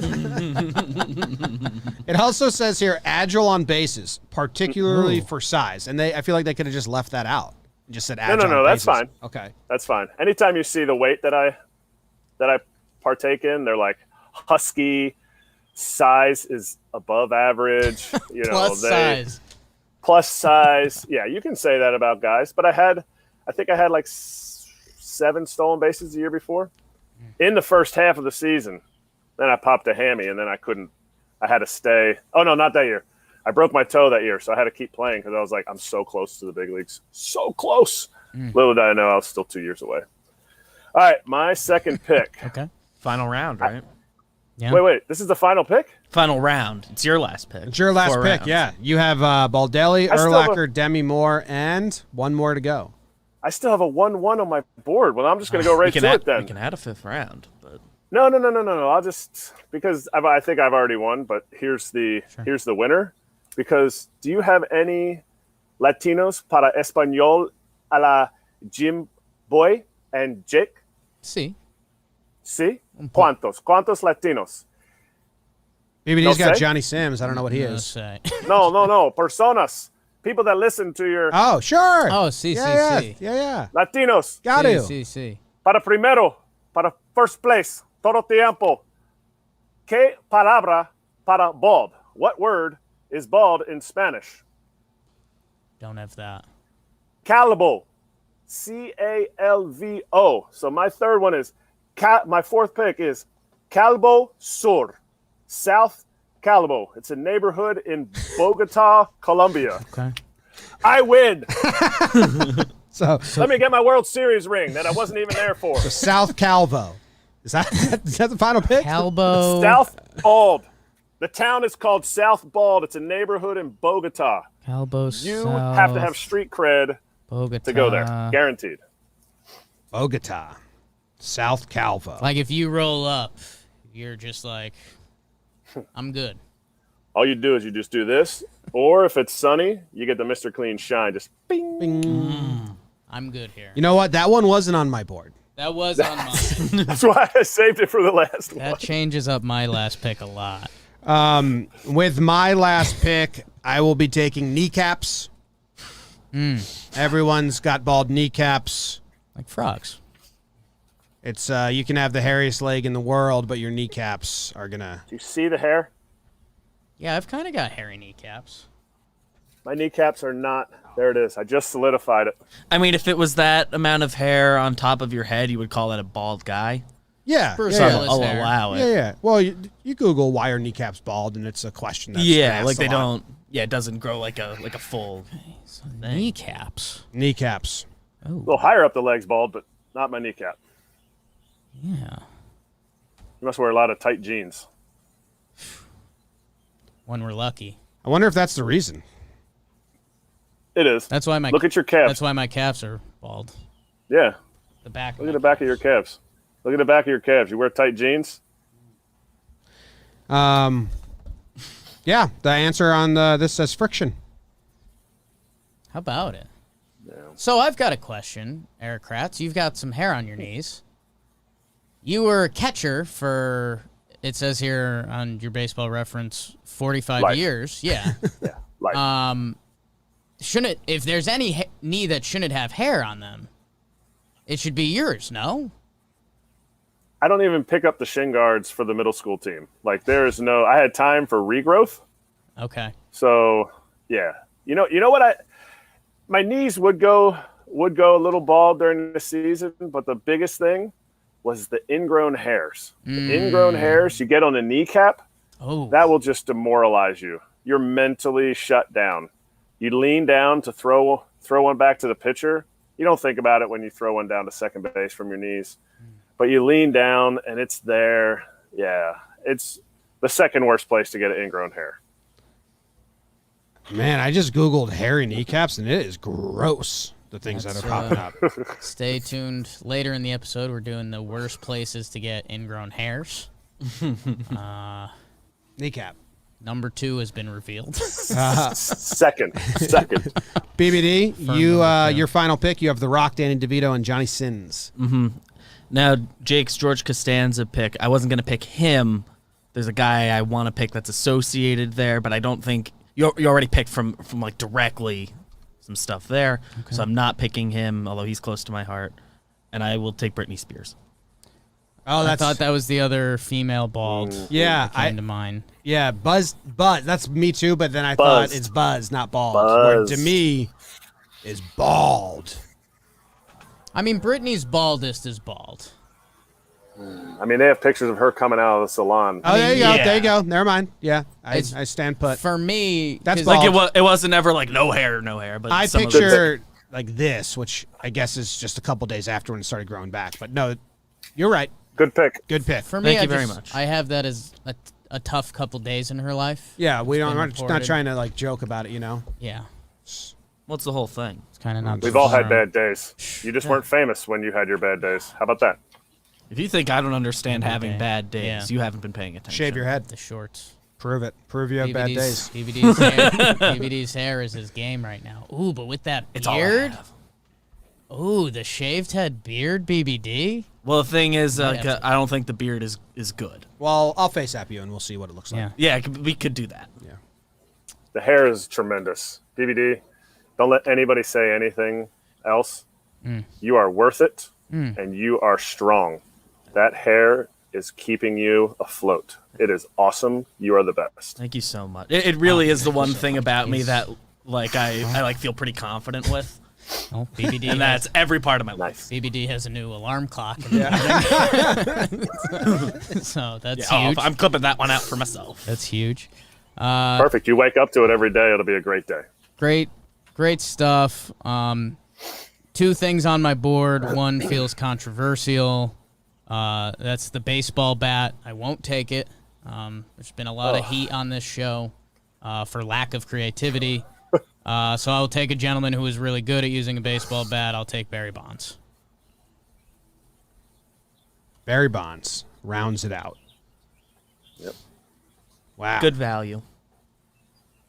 It also says here agile on bases, particularly for size, and I feel like they could have just left that out. Just said agile. No, on that's bases. fine. Okay, that's fine. Anytime you see the weight that I partake in, they're like husky. Size is above average. You know, plus size. Yeah, you can say that about guys. But I think I had like 7 stolen bases the year before. In the first half of the season, then I popped a hammy, and then I had to stay. Oh, no, not that year. I broke my toe that year, so I had to keep playing because I was like, I'm so close to the big leagues. So close. Little did I know I was still 2 years away. All right, my second pick. Okay. Final round, right? Yeah. Wait. This is the final pick? Final round. It's your last pick. It's your last 4 pick, rounds. yeah. You have Baldelli, Urlacher, Demi Moore, and 1 more to go. I still have a 1-1 on my board. Well, I'm just going to go right to it then. We can add a 5th round, but No. I'll just because I think I've already won. But here's the winner. Because do you have any Latinos para español a la Jomboy and Jake? Sí. Sí. ¿Cuántos Latinos? BBD's got Johnny Sims. I don't know what he is. Say. No. Personas. People that listen to your Oh, sure. Oh, sí. Yeah. Latinos. Got to. Sí. Para primero, para first place, todo tiempo. ¿Qué palabra para bald? What word is bald in Spanish? Don't have that. Calvo. Calvo. So my third one is, my 4th pick is Calvo Sur. South Calvo. It's a neighborhood in Bogota, Colombia. Okay. I win. So Let me get my World Series ring that I wasn't even there for. South Calvo. Is that the final pick? Calbo. South Bald. The town is called South Bald. It's a neighborhood in Bogota. Calbo. You South have to have street cred Bogota to go there. Guaranteed. Bogota. South Calvo. Like if you roll up, you're just like, I'm good. All you do is you just do this. Or if it's sunny, you get the Mr. Clean shine. Just bing. Bing. I'm good here. You know what? That one wasn't on my board. That was on mine. That's why I saved it for the last one. That changes up my last pick a lot. With my last pick, I will be taking kneecaps. Everyone's got bald kneecaps. Like frogs. It's you can have the hairiest leg in the world, but your kneecaps are gonna. Do you see the hair? Yeah, I've kind of got hairy kneecaps. My kneecaps are not. There it is. I just solidified it. I mean, if it was that amount of hair on top of your head, you would call that a bald guy. Yeah, Bruce yeah, Willis I'll hair. allow it. yeah. Well, you Google why are kneecaps bald, and it's a question. That's Yeah, asked like a they lot. don't. Yeah, it doesn't grow like a full. So kneecaps. Kneecaps. A little higher up the legs bald, but not my kneecap. Yeah. You must wear a lot of tight jeans. When we're lucky. I wonder if that's the reason. It is. That's why my Look at your calves. That's why my calves are bald. Yeah. The back. Look at the back of your calves. Look at the back of your calves. You wear tight jeans? Yeah, the answer on this says friction. How about it? Yeah. So I've got a question, Erik Kratz. You've got some hair on your knees. You were a catcher for, it says here on your baseball reference, 45 Life. years. Yeah. Yeah. Like, Shouldn't, if there's any knee that shouldn't have hair on them, it should be yours, no? I don't even pick up the shin guards for the middle school team. Like, there is no. I had time for regrowth. Okay. So yeah, you know what my knees would go a little bald during the season, but the biggest thing was the ingrown hairs. The ingrown hairs you get on the kneecap, Oh. that will just demoralize you. You're mentally shut down. You lean down to throw one back to the pitcher. You don't think about it when you throw one down to second base from your knees, but you lean down and it's there. Yeah, it's the second worst place to get an ingrown hair. Man, I just Googled hairy kneecaps, and it is gross, the things that That's, are popping up. Stay tuned. Later in the episode, we're doing the worst places to get ingrown hairs. Kneecap. Number 2 has been revealed. Second. BBD, you number 2. your final pick, you have The Rock, Danny DeVito, and Johnny Sins. Now, Jake's George Costanza pick. I wasn't gonna pick him. There's a guy I want to pick that's associated there, but I don't think you already picked from like directly some stuff there. Okay. So I'm not picking him, although he's close to my heart. And I will take Britney Spears. Oh, I thought that was the other female bald. Yeah, that came to mind. Yeah, Buzz. That's me too. But then I Buzz. thought it's Buzz, not bald. Buzz. Where to me is bald. I mean, Britney's baldest is bald. I mean, they have pictures of her coming out of the salon. Oh, there you go. yeah. There you go. Never mind. Yeah, I It's- stand put. For me, That's 'cause bald. Like it wasn't ever like no hair, but I some of picture like this, which I guess is just a couple days after when it started growing back. But no, you're right. Good pick. Good pick. For me, Thank you very much. I have that as a tough couple days in her life. Yeah, we're been not reported. trying to like joke about it, you know. Yeah, What's the whole thing? it's kind of not. We've all had bad days. You just weren't famous when you had your bad days. How about that? If you think I don't understand having Okay. bad days, Yeah. you haven't been paying attention. Shave your head. The shorts. Prove it. Prove you have bad days. BBD's hair. BBD's hair is his game right now. Ooh, but with that It's all I beard. have. Ooh, the shaved head beard, BBD. Well, the thing is, Might have to- I don't think the beard is good. Well, I'll face app you and we'll see what it looks like. Yeah. Yeah, we could do that. The hair is tremendous. BBD, don't let anybody say anything else. You are worth it, and you are strong. That hair is keeping you afloat. It is awesome. You are the best. Thank you so much. It really is the one thing about me that like I like feel pretty confident with, Oh, BBD. and that's every part of my life. BBD has a new alarm clock. So that's Yeah, huge. I'm clipping that one out for myself. That's huge. Perfect. You wake up to it every day. It'll be a great day. Great stuff. 2 things on my board. One feels controversial. That's the baseball bat. I won't take it. There's been a lot of heat on this show for lack of creativity. So I'll take a gentleman who is really good at using a baseball bat. I'll take Barry Bonds. Barry Bonds rounds it out. Yep. Wow. Good value.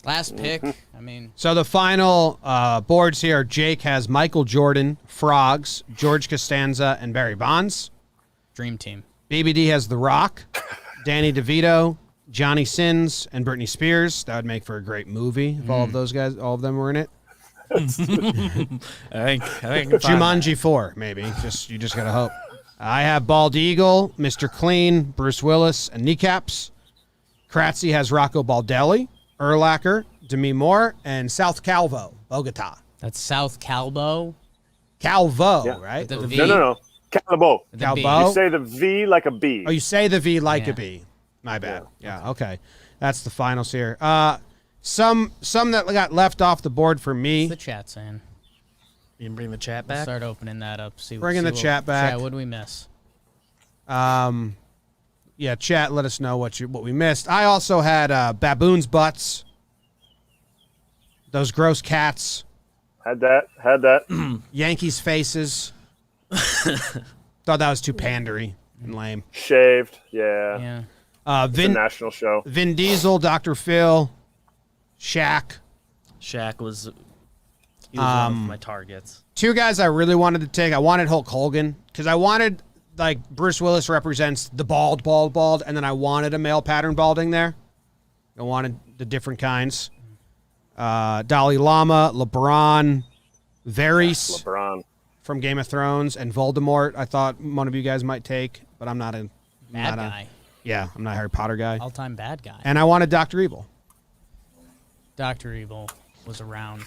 Last pick. I mean, So the final boards here, Jake has Michael Jordan, Frogs, George Costanza, and Barry Bonds. dream team. BBD has The Rock, Danny DeVito, Johnny Sins, and Britney Spears. That would make for a great movie if all of those guys, all of them were in it. I think I can find Jumanji 4, maybe. You just gotta hope. I have Bald Eagle, Mr. Clean, Bruce Willis, and Kneecaps. Kratzy has Rocco Baldelli, Urlacher, Demi Moore, and South Calvo, Bogota. That's South Calbo. Calvo, Yeah. right? The V. No. Calabo. The B. Calbo. You say the V like a B. Oh, you say the V like Yeah. a B. My bad. Yeah, okay. That's the finals here. Some that got left off the board for What's me. the chat saying? You can bring the chat back. Start opening that up. Bringing the chat back. Chat, what do we miss? Yeah, chat, let us know what we missed. I also had baboons' butts. Those gross cats. Had that. Yankees' faces. Thought that was too pandery and lame. Shaved. Yeah. Yeah. It's a national show. Vin Diesel, Dr. Phil, Shaq. Shaq was one of my targets. 2 guys I really wanted to take. I wanted Hulk Hogan because I wanted, like, Bruce Willis represents the bald, and then I wanted a male pattern balding there. I wanted the different kinds. Dalai Lama, LeBron, Varys LeBron. from Game of Thrones, and Voldemort. I thought one of you guys might take, but I'm not a Bad guy. Yeah, I'm not a Harry Potter guy. All-time bad guy. And I wanted Dr. Evil. Dr. Evil was around.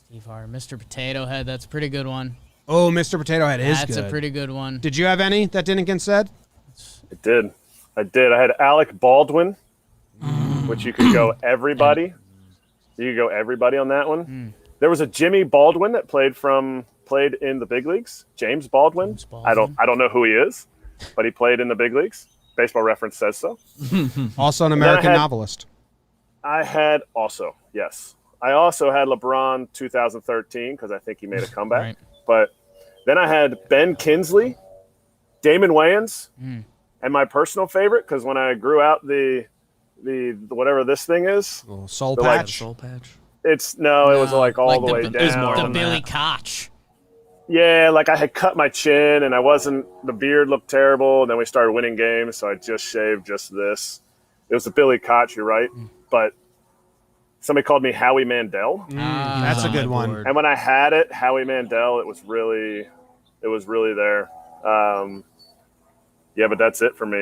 Steve Harvey. Mr. Potato Head, that's a pretty good one. Oh, Mr. Potato Head is That's good. a pretty good one. Did you have any that didn't get said? I did. I had Alec Baldwin, which you could go everybody. You could go everybody on that one. There was a Jimmy Baldwin that played in the big leagues. James Baldwin. James Baldwin. I don't know who he is, but he played in the big leagues. Baseball Reference says so. Also an American novelist. I also had LeBron 2013 because I think he made a comeback. Right. But then I had Ben Kinsley, Damon Wayans, and my personal favorite because when I grew out the whatever this thing is, Little soul The, like, patch. Soul patch. it was like all the way it was down. more The than Billy that. Koch. Yeah, like I had cut my chin and the beard looked terrible. And then we started winning games, so I just shaved just this. It was the Billy Koch, you're right. But somebody called me Howie Mandel. That's a good one. And when I had it, Howie Mandel, it was really there. Yeah, but that's it for me.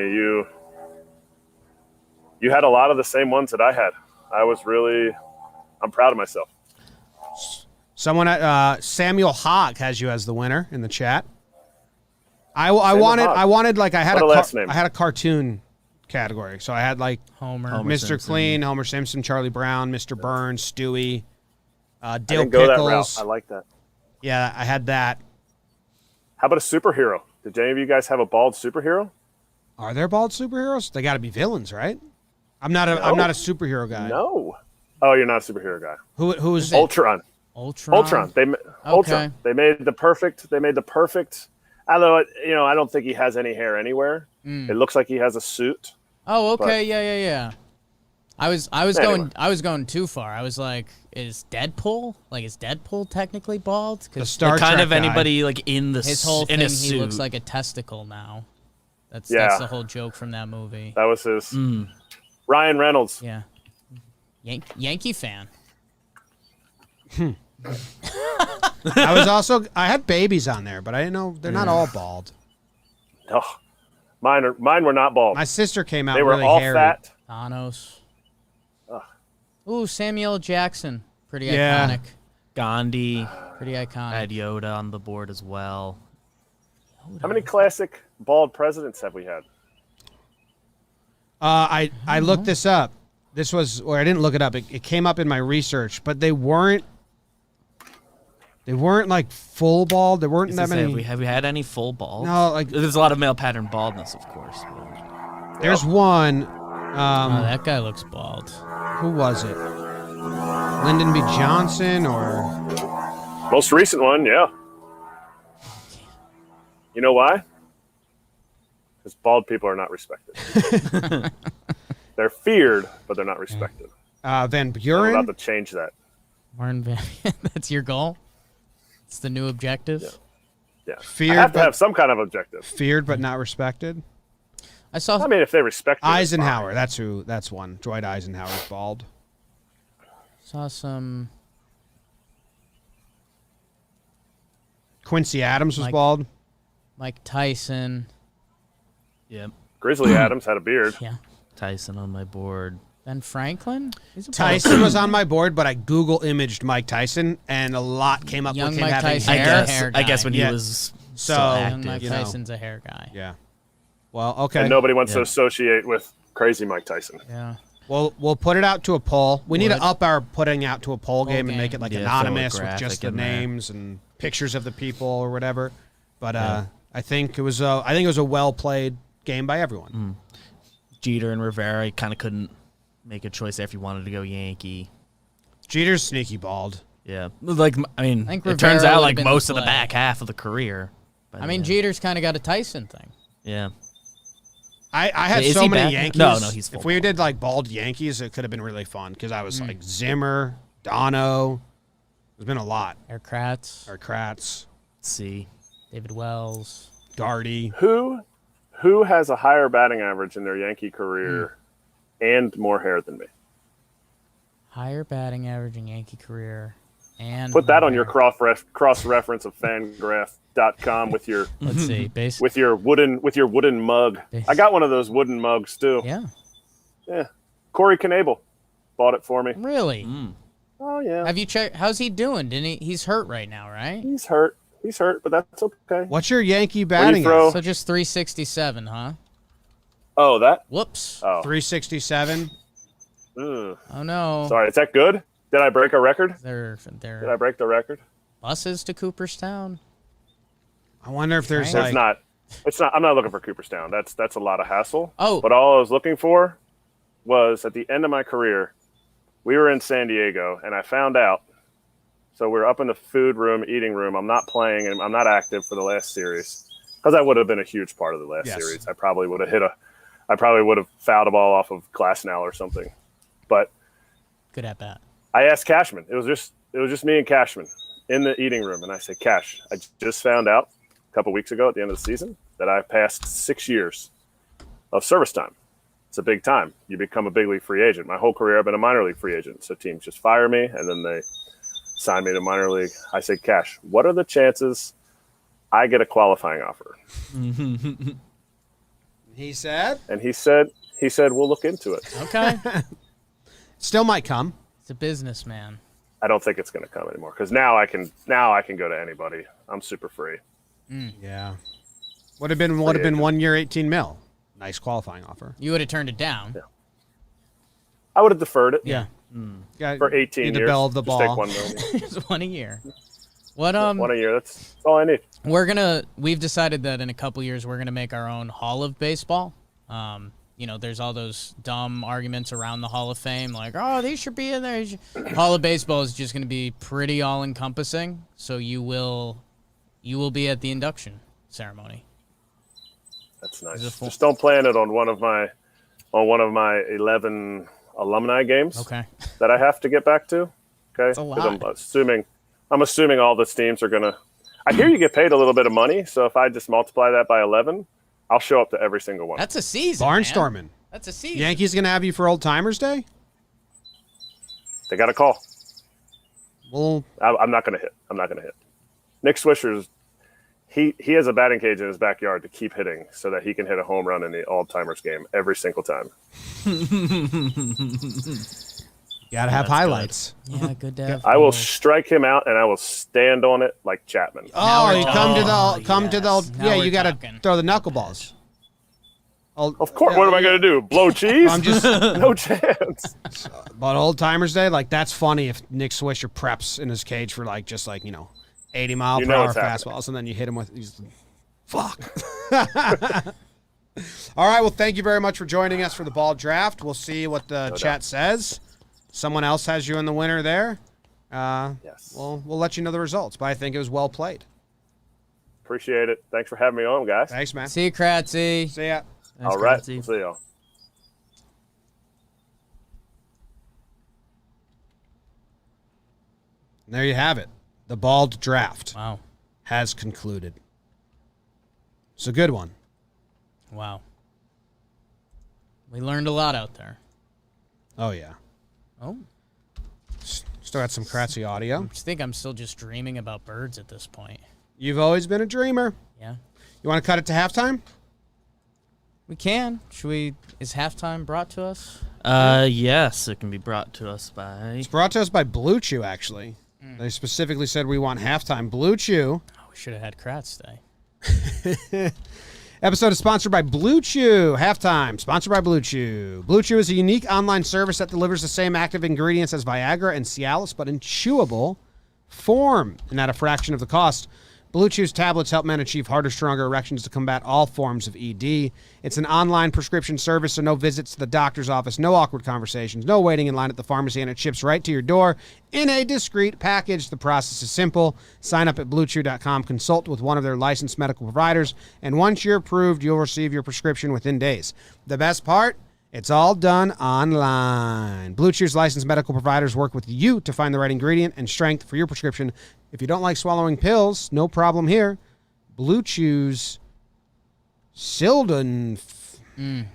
You had a lot of the same ones that I had. I'm proud of myself. Someone at Samuel Hogg has you as the winner in the chat. I Hogg. wanted like I had What a last name. I had a cartoon category. So I had like Homer. Mr. Simpson. Clean, Homer Simpson, Charlie Brown, Mr. Burns, Stewie, I Dill didn't go that Pickles. route. I like that. Yeah, I had that. How about a superhero? Did any of you guys have a bald superhero? Are there bald superheroes? They got to be villains, right? I'm not a superhero guy. No. Oh, you're not a superhero guy. Who's Ultron. Ultron. Ultron. They made the perfect. Although I don't think he has any hair anywhere. It looks like he has a suit. Oh, okay. But- Yeah. I was Anyway. going too far. I was like, is Deadpool technically bald? the 'Cause Star kind Trek of guy. anybody like in his whole in thing, a suit. he looks like a testicle now. That's Yeah. the whole joke from that movie. That was his. Ryan Reynolds. Yeah. Yankee fan. I had babies on there, but I didn't know they're not all bald. Oh, mine were not bald. My sister came out They were really all hairy. fat. Thanos. Ooh, Samuel L. Jackson. Pretty Yeah. iconic. Gandhi. Pretty I iconic. had Yoda on the board as well. How many classic bald presidents have we had? I looked this up. This was, or I didn't look it up. It came up in my research, but they weren't They weren't like full bald. There weren't that many. Have we had any full bald? No, like there's a lot of male pattern baldness, of course. There's one. That guy looks bald. Who was it? Lyndon B. Johnson or Most recent one, yeah. You know why? Because bald people are not respected. They're feared, but they're not respected. Van I'm Buren? about to change that. Warren Van. That's your goal? It's the new objective? Yeah. Feared, I have to but- have some kind of objective. Feared but not respected. I mean, if they respect you, it's Eisenhower. fine. That's one. Dwight Eisenhower's bald. saw some. Quincy Adams was Mike- bald. Mike Tyson. Yep. Grizzly Adams had a beard. Yeah. Tyson on my board. Ben Franklin? He's a Tyson was on my board, but I Google imaged Mike Tyson, and a lot came up Young with him Mike having Tyson. hair. I guess when Yeah. he was So, still Young active. Mike you know. Tyson's a hair guy. Yeah. Well, okay. And nobody wants to Yeah. associate with crazy Mike Tyson. Yeah. We'll put it out to a poll. We need Would. to up our putting out to a poll game and make it like Yeah, anonymous throw a with just the graphic in there. names and pictures of the people or whatever. But I think it was a well played game by everyone. Jeter and Rivera kind of couldn't make a choice there if you wanted to go Yankee. Jeter's sneaky bald. Yeah, like I mean, think it turns Rivera out would've like been the most of the play. back half of the career. by I the mean, end. Jeter's kind of got a Tyson thing. Yeah, I had Is so he many back? Yankees. No, he's full If we bald. did like bald Yankees, it could have been really fun because I was like Zimmer, Dono. There's been a lot. Erik Kratz, Or Kratz, Let's see. David Wells. Gardy. Who has a higher batting average in their Yankee career and more hair than me? Higher batting average in Yankee career. And Put that on your more. cross reference of Fangraph.com with your Let's see. Base. with your wooden mug. I got one of those wooden mugs too. Yeah. Yeah. Corey Knable bought it for me. Really? Oh yeah. Have you checked? How's he doing? Didn't he? He's hurt right now, right? He's hurt, but that's okay. What's your Yankee When you batting? throw- So just 367, huh? Oh, that? Whoops. Oh. 367. Ugh. Oh no. Sorry, is that good? Did I break a record? They're Did I break the record? buses to Cooperstown. I wonder if there's Right. like. It's not. I'm not looking for Cooperstown. That's a lot of hassle. Oh. But all I was looking for was at the end of my career, we were in San Diego, and I found out. So we were up in the food room, eating room. I'm not playing, and I'm not active for the last series because I would have been a huge part of the last Yes. series. I probably would have fouled a ball off of Glasnow or something. But Good at bat. I asked Cashman. It was just me and Cashman in the eating room, and I said, Cash, I just found out a couple weeks ago at the end of the season that I passed 6 years of service time. It's a big time. You become a big league free agent. My whole career, I've been a minor league free agent. So teams just fire me, and then they sign me to minor league. I said, Cash, what are the chances I get a qualifying offer? He said. And he said, we'll look into it. Okay. Still might come. It's a businessman. I don't think it's going to come anymore because now I can go to anybody. I'm super free. Yeah. Would have been 1 year, 18 mil. Nice qualifying offer. You would have turned it down. I would have deferred it. Yeah. Got, For 18 need years. the bell of the Just ball. take 1 million. Just one a year. What 1 a year. That's all I need. we've decided that in a couple years we're gonna make our own Hall of Baseball. There's all those dumb arguments around the Hall of Fame, like, oh, these should be in there. Hall of Baseball is just gonna be pretty all encompassing. So you will be at the induction ceremony. That's Is it nice. full? Just don't plan it on one of my 11 alumni games Okay. that I have to get back to. Okay, a 'Cause lot. I'm assuming all the teams are gonna. I hear you get paid a little bit of money, so if I just multiply that by 11, I'll show up to every single one. That's a season. man. Barnstorming. That's a season. Yankees going to have you for Old Timers Day? They got a call. Well, I'm not gonna hit. Nick Swisher's. He has a batting cage in his backyard to keep hitting so that he can hit a home run in the all-timers game every single time. you got to have highlights. Yeah, good to have. I will both. strike him out and I will stand on it like Chapman. Oh, we're you talking. come to the Now yeah, we're you got to talking. throw the knuckleballs. Of course, what am I going to do? Blow cheese? I'm just No chance. But Old Timers Day, like that's funny if Nick Swisher preps in his cage for 80-mile-per-hour what's happening. fastballs, and then you hit him with these. Fuck. All right. Well, thank you very much for joining us for the ball draft. We'll see what the chat says. Someone else has you in the winner there. Yes. We'll let you know the results, but I think it was well played. Appreciate it. Thanks for having me on, guys. Thanks, man. See you, Kratzy. See ya. Thanks, All right. Kratzy. See y'all. And there you have it. The bald draft Wow. has concluded. It's a good one. Wow. We learned a lot out there. Oh, yeah. Oh. Still got some Kratzy audio. I think I'm still just dreaming about birds at this point. You've always been a dreamer. Yeah. You want to cut it to halftime? We can. Should we? Is halftime brought to us? Yes, it can be brought to us by. It's brought to us by Blue Chew, actually. They specifically said we want halftime. Blue Chew. Oh, we should have had Kratz today. Episode is sponsored by Blue Chew. Halftime, sponsored by Blue Chew. Blue Chew is a unique online service that delivers the same active ingredients as Viagra and Cialis, but in chewable form and at a fraction of the cost. Blue Chew's tablets help men achieve harder, stronger erections to combat all forms of ED. It's an online prescription service, so no visits to the doctor's office, no awkward conversations, no waiting in line at the pharmacy, and it ships right to your door in a discreet package. The process is simple. Sign up at BlueChew.com, consult with one of their licensed medical providers, and once you're approved, you'll receive your prescription within days. The best part? It's all done online. Blue Chew's licensed medical providers work with you to find the right ingredient and strength for your prescription. If you don't like swallowing pills, no problem here. Blue Chew's Sildenafil and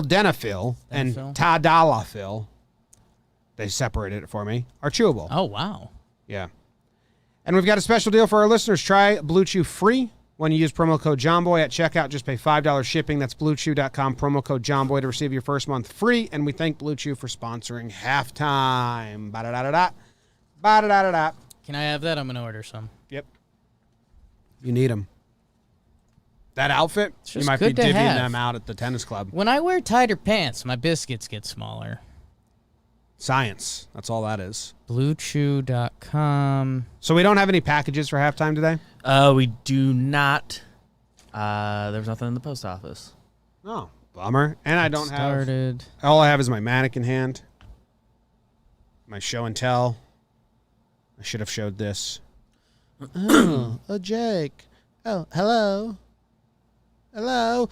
Denafil? Tadalafil, they separated it for me, are chewable. Oh, wow. Yeah. And we've got a special deal for our listeners. Try Blue Chew free when you use promo code Jomboy at checkout. Just pay $5 shipping. That's BlueChew.com, promo code Jomboy to receive your first month free. And we thank Blue Chew for sponsoring halftime. Ba-da-da-da-da. Ba-da-da-da-da. Can I have that? I'm going to order some. Yep. You need them. That outfit, It's you just might be good to divvying have. them out at the tennis club. When I wear tighter pants, my biscuits get smaller. Science. That's all that is. BlueChew.com. So we don't have any packages for halftime today? We do not. There's nothing in the post office. Oh, bummer. And I don't have... Started. All I have is my mannequin hand. My show and tell. I should have showed this. Oh, Jake. Oh, hello. Hello.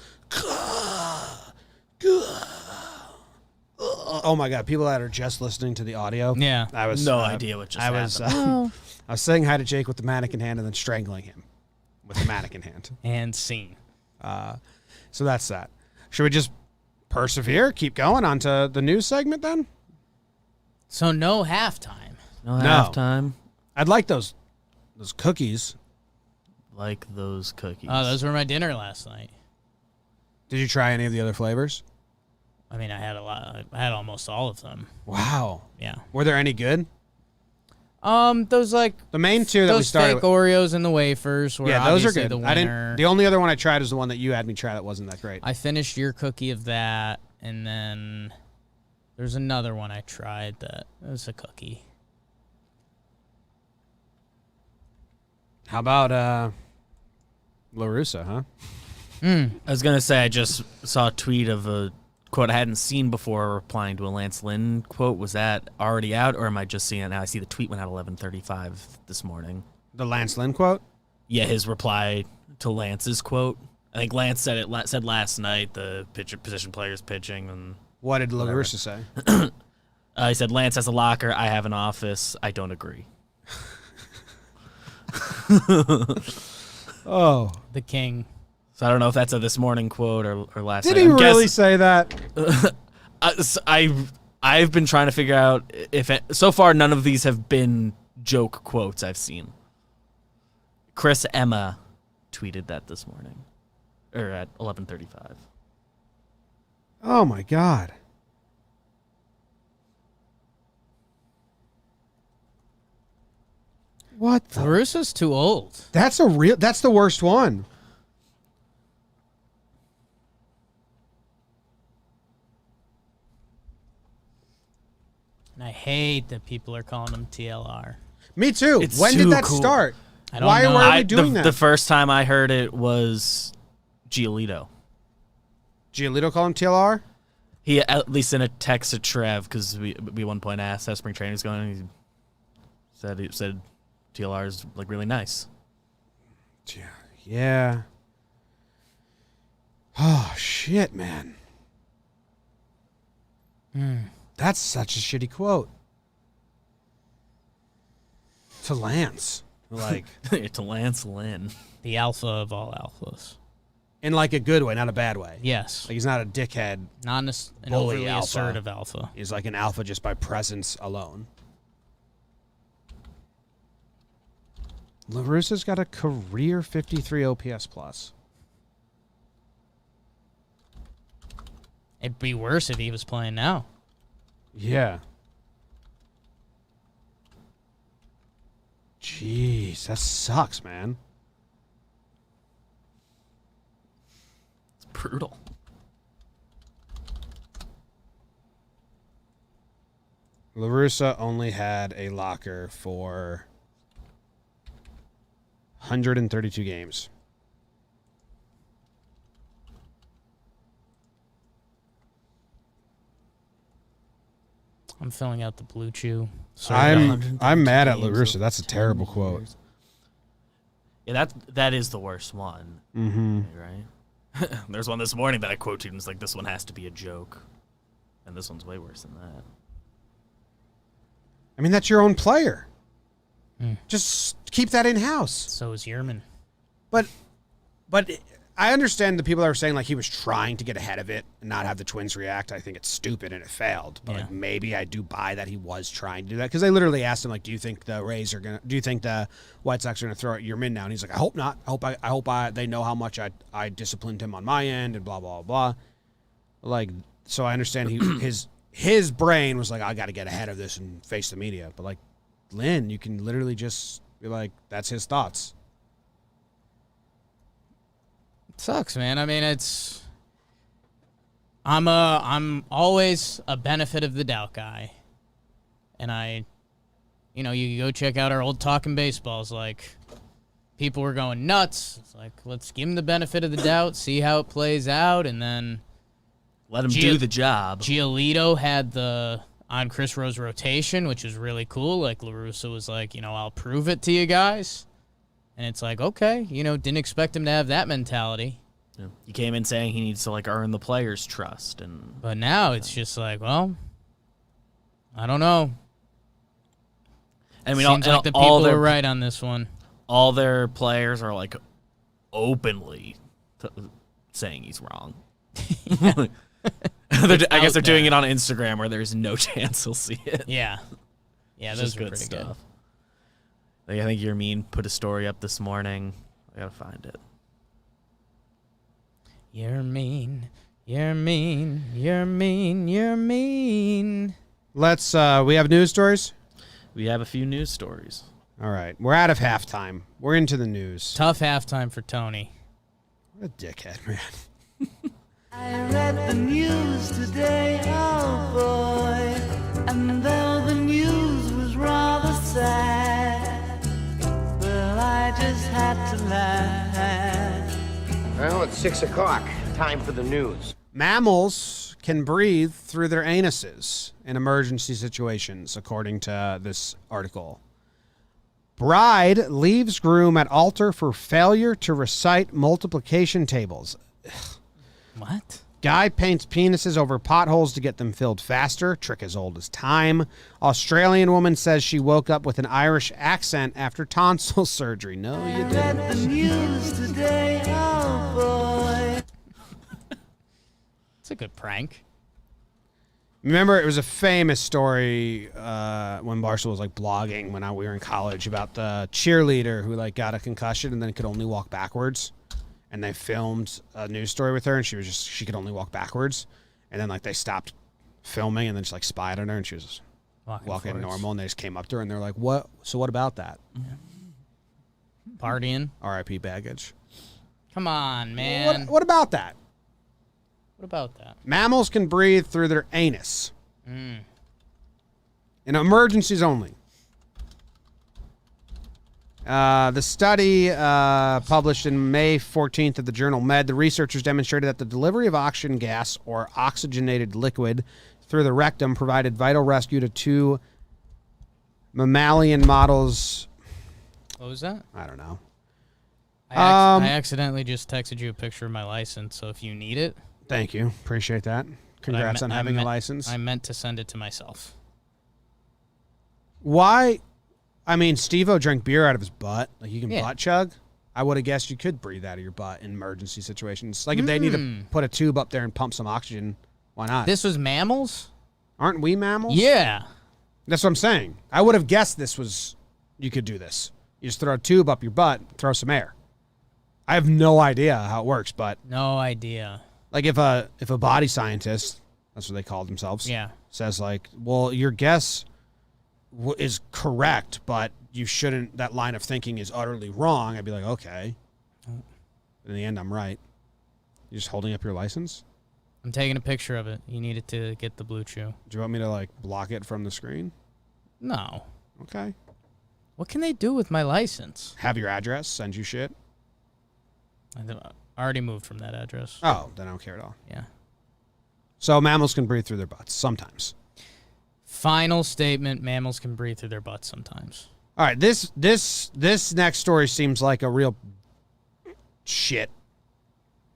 Oh my God! People that are just listening to the audio. Yeah. I was No idea what just happened. I was saying hi to Jake with the mannequin hand and then strangling him with the mannequin hand. And scene. So that's that. Should we just persevere? Keep going on to the news segment then? So no halftime. No No. halftime. I'd like those cookies. Like those cookies. Oh, those were my dinner last night. Did you try any of the other flavors? I mean, I had a lot. I had almost all of them. Wow. Yeah. Were there any good? Those like The main two that we those started fake with. Oreos and the wafers were Yeah, those are obviously good. the I winner. didn't. The only other one I tried is the one that you had me try that wasn't that great. I finished your cookie of that, and then there's another one I tried that was a cookie. How about La Russa, huh? I was going to say, I just saw a tweet of a quote I hadn't seen before replying to a Lance Lynn quote. Was that already out, or am I just seeing it now? I see the tweet went out 11:35 this morning. The Lance Lynn quote? Yeah, his reply to Lance's quote. I think Lance said said last night, the position players pitching. And What did La Russa say? he said, Lance has a locker, I have an office. I don't agree. Oh. The king. So I don't know if that's a this morning quote or last Did night. he I'm really guessing- say that? I've been trying to figure out so far none of these have been joke quotes I've seen. Chris Emma tweeted that this morning, or at 11:35. Oh my God. What the? LaRusso's too old. That's the worst one. And I hate that people are calling him TLR. Me too. It's When too did that cool. start? I don't Why know. are we doing that? The first time I heard it was Giolito. Giolito called him TLR? He at least in a text to Trev because we one point asked how spring training was going. And he said TLR is like really nice. Yeah. Oh shit, man. That's such a shitty quote. To Lance, like To Lance Lynn. The alpha of all alphas. in like a good way, not a bad way. Yes. Like he's not a dickhead. Not an Bully overly alpha. assertive alpha. He's like an alpha just by presence alone. La Russa's got a career 53 OPS plus. It'd be worse if he was playing now. Yeah. Jeez, that sucks, man. It's brutal. La Russa only had a locker for 132 games. I'm filling out the Blue Chew. I'm mad at La games Russa. over That's a 10 terrible quote. years. Yeah, that is the worst one. Mm-hmm. Right? There's one this morning that I quoted and it's like, this one has to be a joke. And this one's way worse than that. I mean, that's your own player. Just keep that in house. So is Yerman. But I understand the people that were saying like he was trying to get ahead of it and not have the Twins react. I think it's stupid and it failed. But like maybe I do buy that he was trying to do that because they literally asked him like, do you think the White Sox are gonna throw at Yermin now? And he's like, I hope not. I hope they know how much I disciplined him on my end and blah blah blah. Like, so I understand his brain was like, I got to get ahead of this and face the media. But like Lynn, you can literally just be like, that's his thoughts. It sucks, man. I mean, I'm always a benefit of the doubt guy. And you go check out our old Talking Baseballs, like people were going nuts. It's like, let's give him the benefit of the doubt, see how it plays out, and then Let him do the job. Giolito had the on Chris Rose rotation, which was really cool. Like La Russa was like, I'll prove it to you guys. And it's like, okay, didn't expect him to have that mentality. Yeah. He came in saying he needs to like earn the players' trust, But now it's just like, well, I don't know. I mean, Seems like the people are right on this one. All their players are like openly saying he's wrong. I guess they're doing it on Instagram where there's no chance he'll see it. Yeah, those Just are pretty good. Like, I think Yermin put a story up this morning. I gotta find it. You're mean. You're mean. You're mean. You're mean. Let's. We have news stories. We have a few news stories. All right, we're out of halftime. We're into the news. Tough halftime for Tony. What a dickhead, man. I read the news today, oh boy, and though the news was rather sad, well, I just had to laugh. Well, it's 6 o'clock. Time for the news. Mammals can breathe through their anuses in emergency situations, according to this article. Bride leaves groom at altar for failure to recite multiplication tables. What? Guy paints penises over potholes to get them filled faster. Trick as old as time. Australian woman says she woke up with an Irish accent after tonsil surgery. No, you Read the didn't. news today, oh boy. It's a good prank. Remember, it was a famous story when Barstool was like blogging when we were in college about the cheerleader who like got a concussion and then could only walk backwards. And they filmed a news story with her, and she could only walk backwards. And then like they stopped filming and then just like spied on her, and she was walking forwards. normal. And they just came up to her and they're like, "What? So what about that?" Partying. R.I.P. baggage. Come on, man. What about that? What about that? Mammals can breathe through their anus. In emergencies only. The study published in May 14th of the journal Med, the researchers demonstrated that the delivery of oxygen gas or oxygenated liquid through the rectum provided vital rescue to 2 mammalian models. What was that? I don't know. I accidentally just texted you a picture of my license, so if you need it. Thank you. Appreciate that. Congrats on having a license. I meant to send it to myself. Why? I mean, Steve-O drank beer out of his butt. Like, you can Yeah. butt chug. I would have guessed you could breathe out of your butt in emergency situations. Like, if they need to put a tube up there and pump some oxygen, why not? This was mammals? Aren't we mammals? Yeah. That's what I'm saying. I would have guessed you could do this. You just throw a tube up your butt, throw some air. I have no idea how it works, but No idea. like if a body scientist, that's what they call themselves, says like, well, your guess is correct, but you shouldn't, that line of thinking is utterly wrong, I'd be like, okay. In the end, I'm right. You're just holding up your license? I'm taking a picture of it. You needed to get the blue chew. Do you want me to like block it from the screen? No. Okay. What can they do with my license? Have your address, send you shit? I already moved from that address. Oh, then I don't care at all. Yeah. So mammals can breathe through their butts sometimes. Final statement, mammals can breathe through their butts sometimes. All right, this next story seems like a real shit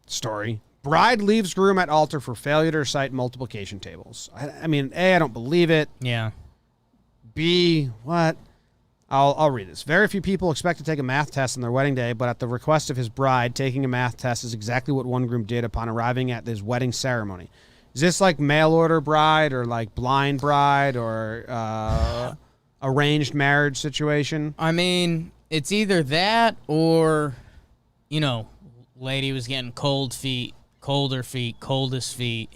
story. Bride leaves groom at altar for failure to recite multiplication tables. I mean, A, I don't believe it. Yeah. B, what? I'll read this. Very few people expect to take a math test on their wedding day, but at the request of his bride, taking a math test is exactly what one groom did upon arriving at his wedding ceremony. Is this like mail order bride or like blind bride or arranged marriage situation? I mean, it's either that or, lady was getting colder feet, coldest feet,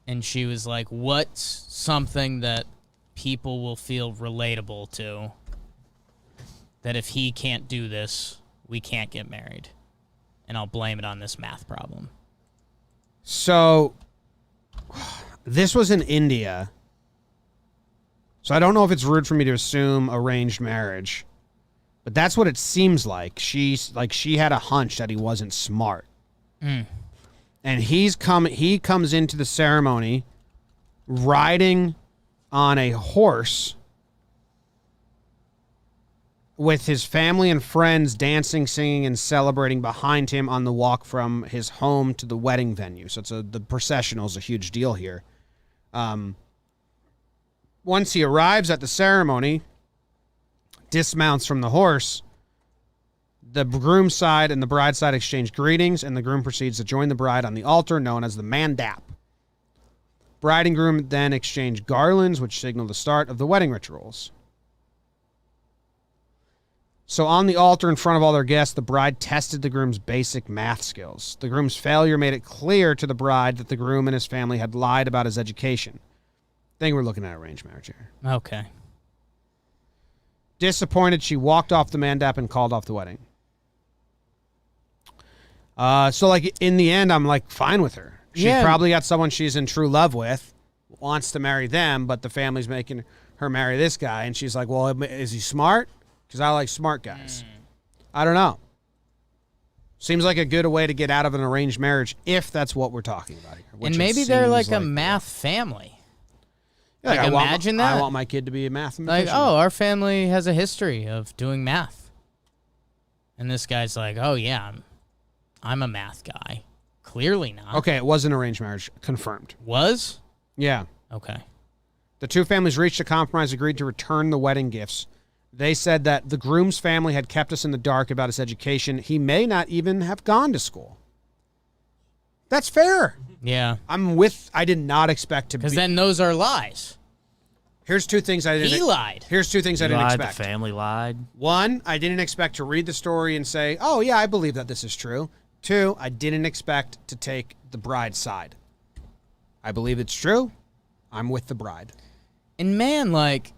and she was like, what's something that people will feel relatable to? That if he can't do this, we can't get married. And I'll blame it on this math problem. So, this was in India. So I don't know if it's rude for me to assume arranged marriage. But that's what it seems like. She had a hunch that he wasn't smart. And he comes into the ceremony riding on a horse with his family and friends dancing, singing, and celebrating behind him on the walk from his home to the wedding venue. So the processional is a huge deal here. Once he arrives at the ceremony, dismounts from the horse, the groom's side and the bride's side exchange greetings, and the groom proceeds to join the bride on the altar, known as the mandap. Bride and groom then exchange garlands, which signal the start of the wedding rituals. So on the altar in front of all their guests, the bride tested the groom's basic math skills. The groom's failure made it clear to the bride that the groom and his family had lied about his education. I think we're looking at arranged marriage here. Okay. Disappointed, she walked off the mandap and called off the wedding. So, like, in the end, I'm, like, fine with her. She probably got someone she's in true love with, wants to marry them, but the family's making her marry this guy. And she's like, well, is he smart? Because I like smart guys. I don't know. Seems like a good way to get out of an arranged marriage if that's what we're talking about here. And maybe they're like a math family. Yeah, like imagine that. I want my kid to be a mathematician. Like, oh, our family has a history of doing math. And this guy's like, oh, yeah, I'm a math guy. Clearly not. Okay, it was an arranged marriage. Confirmed. Was? Yeah. Okay. The two families reached a compromise, agreed to return the wedding gifts. They said that the groom's family had kept us in the dark about his education. He may not even have gone to school. That's fair. Yeah. I did not expect to be. Because then those are lies. Here's two things I didn't. He lied. Here's two things I didn't expect. The family lied. One, I didn't expect to read the story and say, oh, yeah, I believe that this is true. Two, I didn't expect to take the bride's side. I believe it's true. I'm with the bride. And man, like,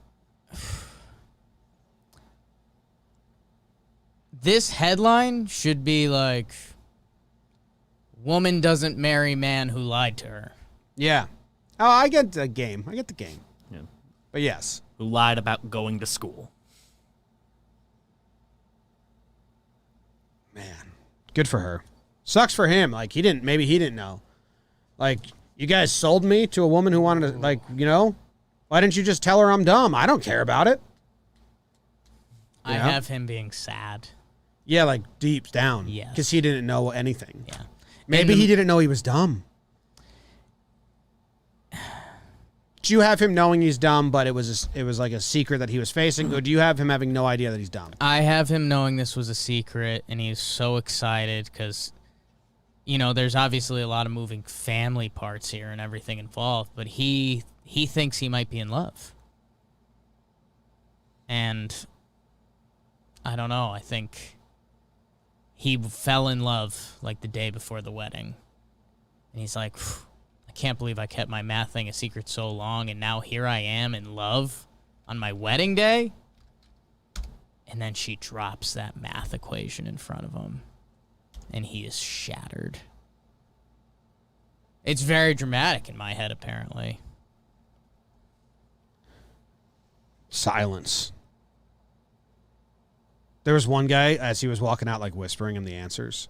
this headline should be like, woman doesn't marry man who lied to her. Yeah. Oh, I get the game. Yeah. But yes. Who lied about going to school. Good for her. Sucks for him. Like, maybe he didn't know. Like, you guys sold me to a woman who wanted to, like, why didn't you just tell her I'm dumb? I don't care about it. I have him being sad. Yeah, like deep down. Yes. Because he didn't know anything. Yeah. Maybe he didn't know he was dumb. Do you have him knowing he's dumb, but it was like a secret that he was facing, or do you have him having no idea that he's dumb? I have him knowing this was a secret, and he's so excited because, there's obviously a lot of moving family parts here and everything involved, but he thinks he might be in love. And I don't know, I think he fell in love like the day before the wedding. And he's like, I can't believe I kept my math thing a secret so long, and now here I am in love on my wedding day. And then she drops that math equation in front of him, and he is shattered. It's very dramatic in my head, apparently. Silence. There was one guy, as he was walking out, like whispering him the answers.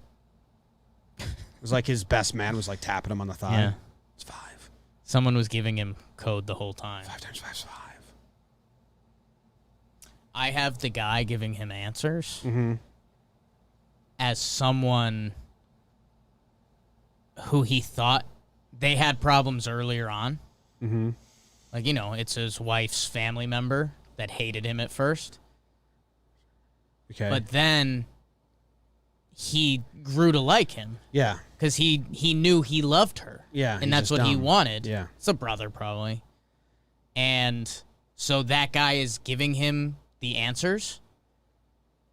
It was like his best man was like tapping him on the thigh. Yeah. It's 5. Someone was giving him code the whole time. 5 times 5 is 5. I have the guy giving him answers Mm-hmm. as someone who he thought they had problems earlier on. Mm-hmm. Like, it's his wife's family member that hated him at first. Okay. But then he grew to like him. Yeah. Because he knew he loved her. Yeah. And that's what he wanted. Yeah. It's a brother, probably. And so that guy is giving him the answers,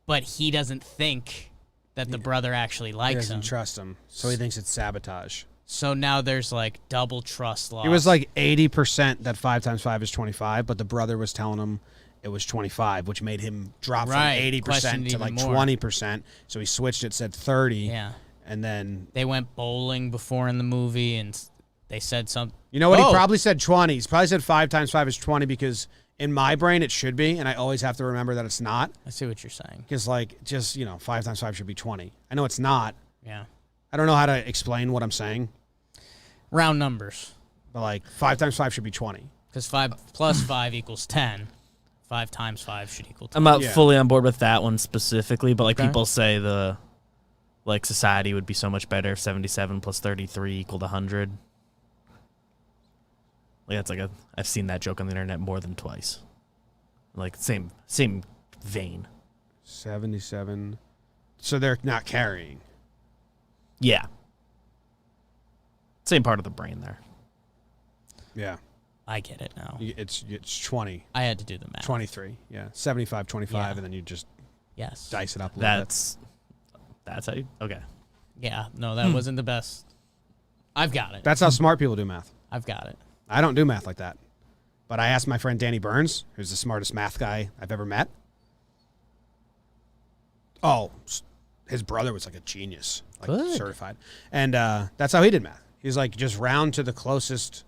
but he doesn't think that the brother actually He likes doesn't him. trust him, so he thinks it's sabotage. So now there's like double trust loss. It was like 80% that 5 times 5 is 25, but the brother was telling him it was 25, which made him drop Right, from 80% questioned to even like more. 20%. So he switched it, said 30, Yeah. and then They went bowling before in the movie, and they said something. you know what? He probably said 20. He's probably said 5 times 5 is 20 because in my brain it should be, and I always have to remember that it's not. I see what you're saying. Because like just 5 times 5 should be 20. I know it's not. Yeah. I don't know how to explain what I'm saying, Round numbers. but like 5 times 5 should be 20. Because 5 plus 5 equals 10. 5 times 5 should equal 10. I'm not Yeah. fully on board with that one specifically, but like Okay. people say society would be so much better if 77 plus 33 equaled 100. Like that's I've seen that joke on the internet more than twice. Like same vein. 77. So they're not carrying. Yeah. Same part of the brain there. Yeah. I get it now. It's 20. I had to do the math. 23. Yeah. 75, 25, Yeah. and then you just Yes. dice it up a little bit. That's how you okay. Yeah. No, that wasn't the best. I've got it. That's how smart people do math. I've got it. I don't do math like that. But I asked my friend Danny Burns, who's the smartest math guy I've ever met. Oh, his brother was like a genius, like Good. certified. And that's how he did math. He's like, just round to the closest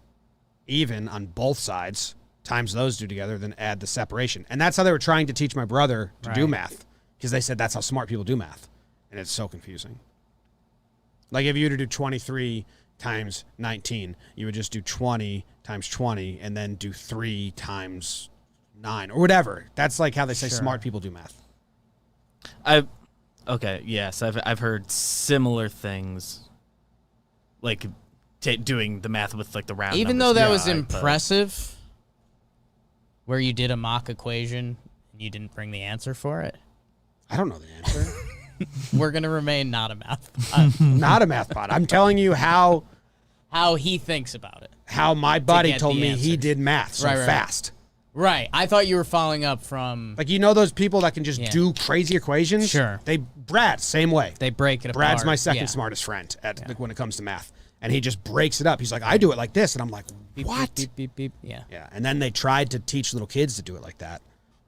even on both sides, times those two together, then add the separation. And that's how they were trying to teach my brother to do Right. math, because they said that's how smart people do math. And it's so confusing. Like if you were to do 23 times 19, you would just do 20 times 20 and then do 3 times 9 or whatever. That's like how they say Sure. smart people do math. Yes, I've heard similar things, like doing the math with like the round. Even numbers though that guy, was but- impressive, where you did a mock equation and you didn't bring the answer for it, I don't know the answer. we're going to remain not a math pod. Not a math bot. I'm telling you how He thinks about it. my buddy get told the me he answers. did math so Right, right. fast. Right. I thought you were following up from Like, those people that can just Yeah. do crazy equations? Sure. Brad, same way. they break it apart. Brad's my second Yeah. smartest friend when it comes to math. And he just breaks it up. He's like, I do it like this. And I'm like, Beep, what? Beep, beep, beep, beep. Yeah. Yeah. And then they tried to teach little kids to do it like that.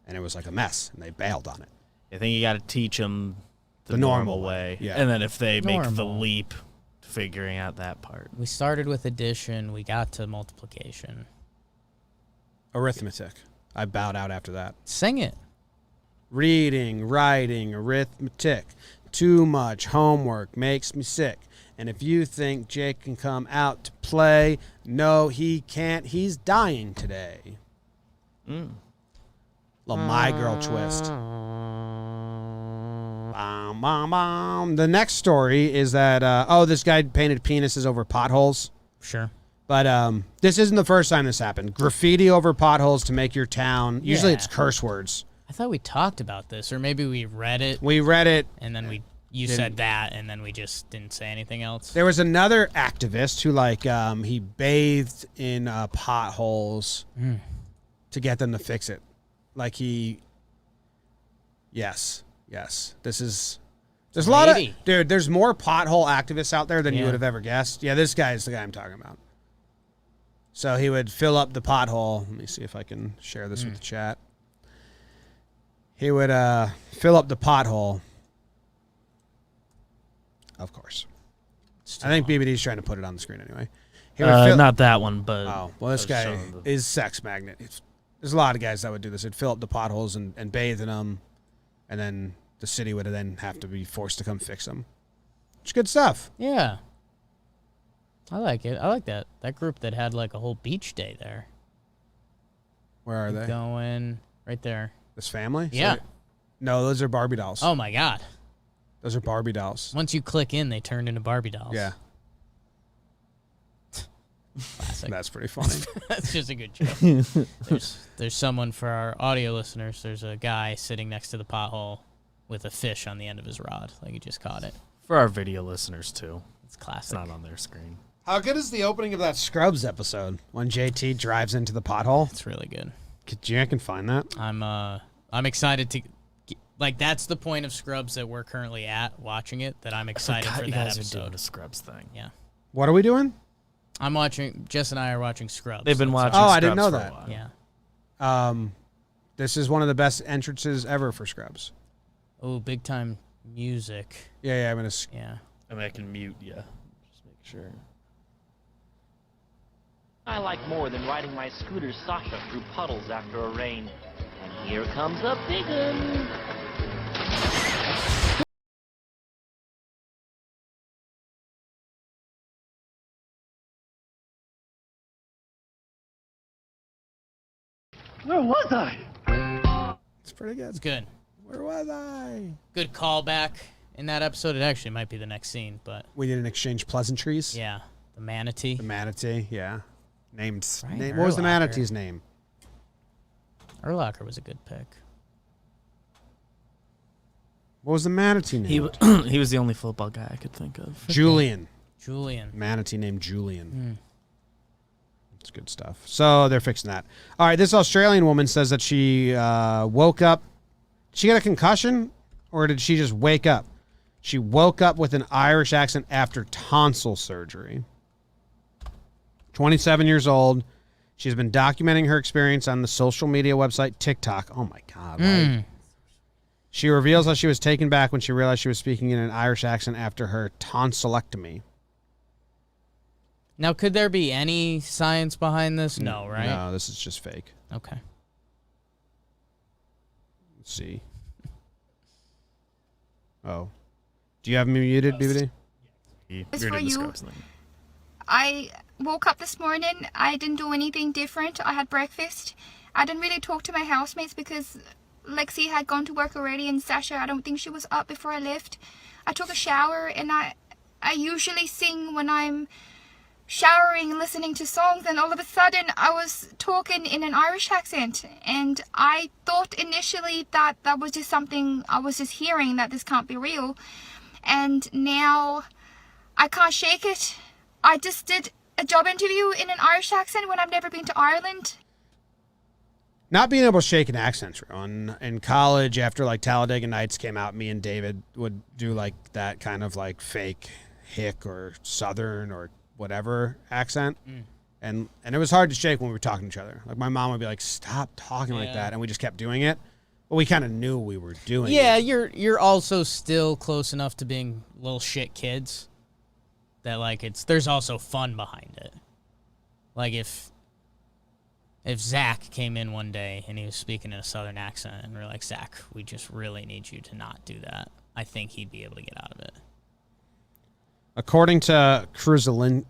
And it was like a mess. And they bailed on it. I think you got to teach them the normal normal way. yeah. And then if they make the Normal. leap to figuring out that part. We started with addition. We got to multiplication. Arithmetic. I bowed out after that. Sing it. Reading, writing, arithmetic. Too much homework makes me sick. And if you think Jake can come out to play, no, he can't. He's dying today. Little My Girl twist. Bom, bom, bom. The next story is that, this guy painted penises over potholes. Sure. But this isn't the first time this happened. Graffiti over potholes to make your town. Usually Yeah. it's curse words. I thought we talked about this, or maybe we read it. We read it. And then you said that, and then we just didn't say anything else. There was another activist who, he bathed in potholes to get them to fix it. Yes. There's a lot of, dude, there's more pothole activists out there than you would have ever guessed. Yeah, this guy is the guy I'm talking about. So he would fill up the pothole. Let me see if I can share this with the chat. He would fill up the pothole. Of course. I think BBD's trying to put it on the screen anyway. He would Not that one, but... Oh, well, this guy is sex magnet. There's a lot of guys that would do this. They'd fill up the potholes and bathe in them, and then the city would then have to be forced to come fix them. It's good stuff. Yeah. I like it. I like that. That group that had like a whole beach day there. Where are they? Going right there. This family? Yeah. No, those are Barbie dolls. Oh my God. Those are Barbie dolls. Once you click in, they turned into Barbie dolls. Yeah. Classic. That's pretty funny. That's just a good joke. There's someone for our audio listeners. There's a guy sitting next to the pothole with a fish on the end of his rod, like he just caught it. For our video listeners, too. It's classic. It's not on their screen. How good is the opening of that Scrubs episode when JT drives into the pothole? It's really good. I can find that. I'm excited to. That's the point of Scrubs that we're currently at watching it. That I'm excited for you that guys episode. are doing a Scrubs thing. Yeah. What are we doing? I'm watching. Jess and I are watching Scrubs. They've been watching. Oh, Scrubs I didn't know for a that. while. Yeah. This is one of the best entrances ever for Scrubs. Oh, big time music. Yeah, I'm gonna. Yeah. I mean, I can mute you. Just make sure. I like more than riding my scooter Sasha through puddles after a rain. And here comes a big one. Where was I? It's pretty good. It's good. Where was I? Good callback in that episode. It actually might be the next scene, but We didn't exchange pleasantries. yeah, the manatee. The manatee, yeah. Named. Brian What was the Urlacher. manatee's name? Urlacher was a good pick. What was the manatee name? He was the only football guy I could think of. Julian. Julian. Manatee named Julian. It's good stuff. So they're fixing that. All right, this Australian woman says that she woke up. Did she get a concussion, or did she just wake up? She woke up with an Irish accent after tonsil surgery. 27 years old. She's been documenting her experience on the social media website TikTok. Oh, my God. Like, she reveals how she was taken back when she realized she was speaking in an Irish accent after her tonsillectomy. Now, could there be any science behind this? No, right? No, this is just fake. Okay. Let's see. Oh. Do you have me muted, BBD? You're It's doing for the you. Scrubs thing. I woke up this morning. I didn't do anything different. I had breakfast. I didn't really talk to my housemates because Lexi had gone to work already, and Sasha, I don't think she was up before I left. I took a shower, and I usually sing when I'm showering and listening to songs, and all of a sudden I was talking in an Irish accent, and I thought initially that that was just something I was just hearing, that this can't be real, and now I can't shake it. I just did a job interview in an Irish accent when I've never been to Ireland. Not being able to shake an accent's real. In college, after like Talladega Nights came out, me and David would do like that kind of like fake hick or Southern or whatever accent. And it was hard to shake when we were talking to each other. Like my mom would be like, stop talking like that. And we just kept doing it. But we kind of knew we were doing Yeah, it. you're also still close enough to being little shit kids that like there's also fun behind it. Like if If Zach came in one day and he was speaking in a Southern accent and we're like, Zach, we just really need you to not do that, I think he'd be able to get out of it. According to Krzelnicki,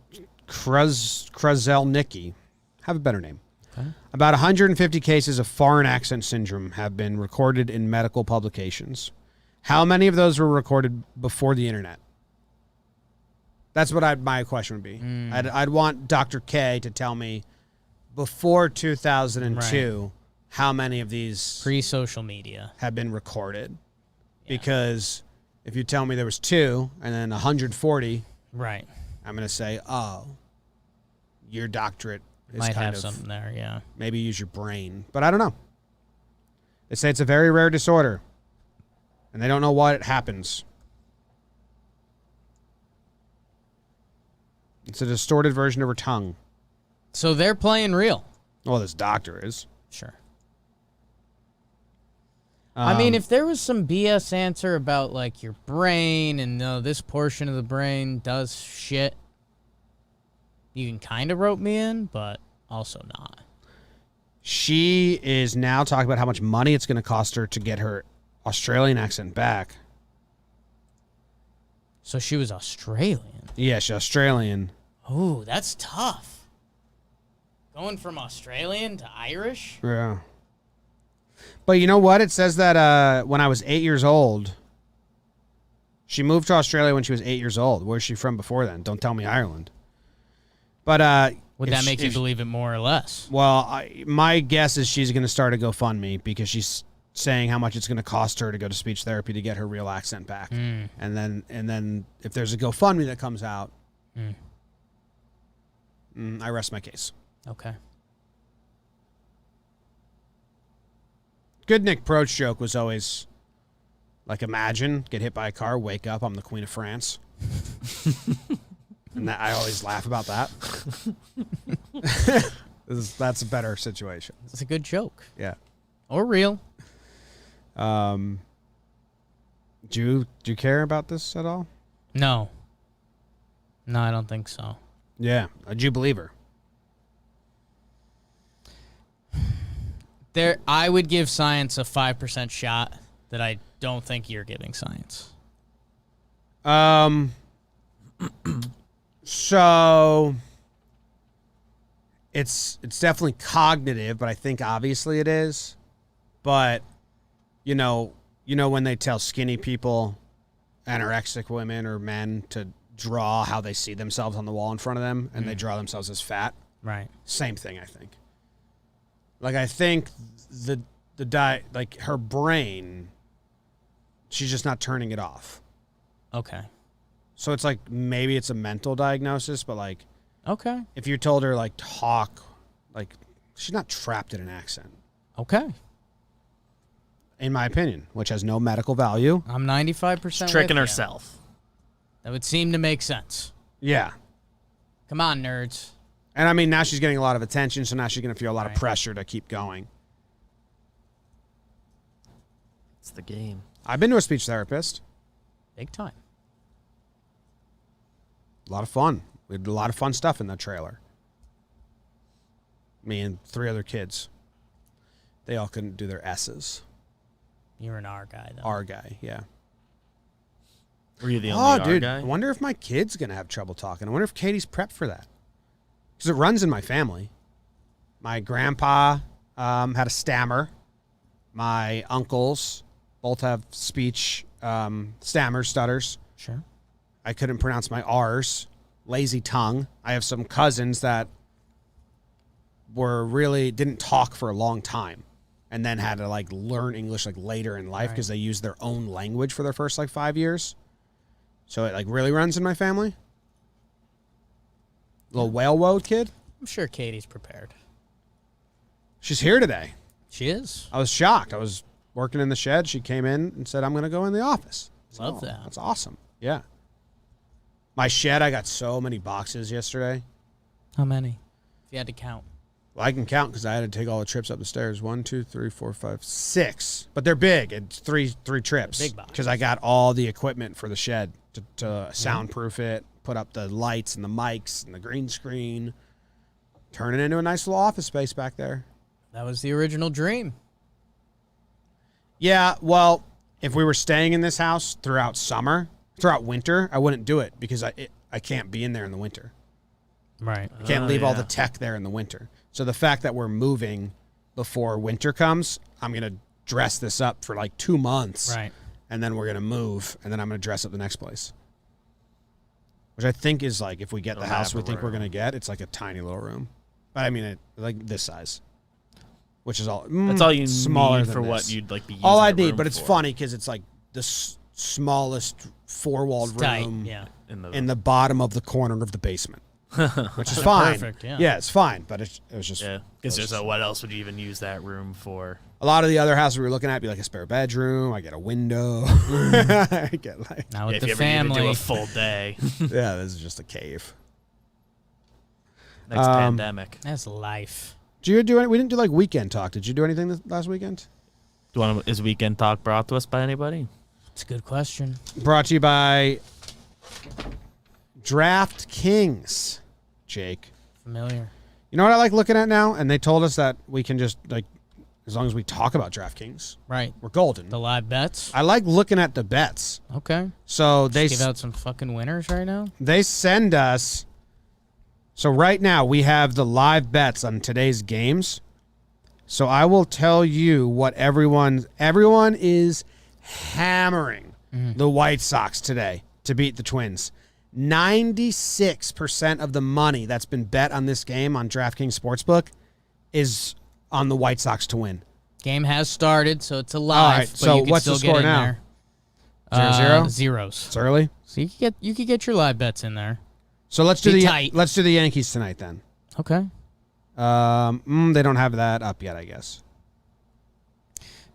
have a better name. Okay. About 150 cases of foreign accent syndrome have been recorded in medical publications. How many of those were recorded before the internet? That's what my question would be. I'd want Dr. K to tell me before 2002 how many of these pre-social media have been recorded. Yeah. Because if you tell me there was 2 and then 140, right, I'm going to say, oh, your doctorate is might kind have of something there, yeah. Maybe use your brain, but I don't know. They say it's a very rare disorder, and they don't know why it happens. It's a distorted version of her tongue. So they're playing real. Well, this doctor is. Sure. I mean, if there was some BS answer about, like, your brain and this portion of the brain does shit, you can kind of rope me in, but also not. She is now talking about how much money it's going to cost her to get her Australian accent back. So she was Australian? Yeah, she's Australian. Oh, that's tough. Going from Australian to Irish? Yeah. But you know what? It says that when I was 8 years old, she moved to Australia when she was 8 years old. Where's she from before then? Don't tell me Ireland. But would that make you believe it more or less? Well, my guess is she's going to start a GoFundMe because she's saying how much it's going to cost her to go to speech therapy to get her real accent back. And then if there's a GoFundMe that comes out, I rest my case. Okay. Good Nick Proch joke was always like, imagine, get hit by a car, wake up, I'm the Queen of France. And I always laugh about that. That's a better situation. It's a good joke. Yeah. Or real. Do you care about this at all? No. No, I don't think so. Yeah. Do you believe her? I would give science a 5% shot that I don't think you're giving science. So it's definitely cognitive, but I think obviously it is. But you know when they tell skinny people, anorexic women or men to draw how they see themselves on the wall in front of them, and they draw themselves as fat. Right. Same thing, I think. Like, I think like her brain, she's just not turning it off. Okay. So it's like maybe it's a mental diagnosis, but like, okay, if you told her like talk, like she's not trapped in an accent. Okay. In my opinion, which has no medical value. I'm 95% She's tricking herself. That would seem to make sense. Yeah. Come on, nerds. And I mean, now she's getting a lot of attention, so now she's going to feel a lot of pressure to keep going. It's the game. I've been to a speech therapist. Big time. A lot of fun. We did a lot of fun stuff in that trailer. Me and 3 other kids. They all couldn't do their S's. You're an R guy, though. R guy, yeah. Were you the only R dude, guy? I wonder if my kid's going to have trouble talking. I wonder if Katie's prepped for that. Because it runs in my family. My grandpa had a stammer. My uncles both have speech stammers, stutters. Sure. I couldn't pronounce my R's. Lazy tongue. I have some cousins that didn't talk for a long time and then had to like learn English like later in life because they used their own language for their first like 5 years. So it like really runs in my family. Little whale woad kid. I'm sure Katie's prepared. She's here today. She is. I was shocked. I was working in the shed. She came in and said, I'm going to go in the office. Love that. That's awesome. Yeah. My shed, I got so many boxes yesterday. How many? If you had to count. Well, I can count because I had to take all the trips up the stairs. 1, 2, 3, 4, 5, 6. But they're big. It's three trips. Big box. Because I got all the equipment for the shed to soundproof it, put up the lights and the mics and the green screen, Turn it into a nice little office space back there. That was the original dream. Yeah, well, if we were staying in this house throughout winter, I wouldn't do it because I can't be in there in the winter. Right. I can't leave all the tech there in the winter. So the fact that we're moving before winter comes, I'm going to dress this up for like 2 months. Right. And then we're going to move, and then I'm going to dress up the next place. Which I think is like, if we get the house we think we're going to get, it's like a tiny little room. But I mean, like this size. Which is all. That's all you smaller need than for this. what you'd like be using all I the need, room but it's for. funny because it's like the smallest four-walled room Yeah. in the bottom of the corner of the basement. Which is fine. Perfect, yeah. Yeah, it's fine, but it was just. Yeah. Because what else would you even use that room for? A lot of the other houses we were looking at be like a spare bedroom. I get a window. I get like. Now with if the you ever need family. to do a full day. Yeah, this is just a cave. Next pandemic. That's life. Did you do any? We didn't do like weekend talk. Did you do anything this last weekend? Is Weekend Talk brought to us by anybody? It's a good question. Brought to you by DraftKings, Jake. Familiar. You know what I like looking at now? And they told us that we can just, like, as long as we talk about DraftKings, Right. we're golden. The live bets. I like looking at the bets. Okay. So they Give out some fucking winners right now. they send us. So right now we have the live bets on today's games. So I will tell you what everyone is hammering the White Sox today to beat the Twins. 96% of the money that's been bet on this game on DraftKings Sportsbook is on the White Sox to win. Game has started, so it's alive. All right, but so you can what's the still score get in now? there. 0-0? Zeros. It's early. So you could get your live bets in there. So let's do Be the tight. let's do the Yankees tonight then. Okay. They don't have that up yet, I guess.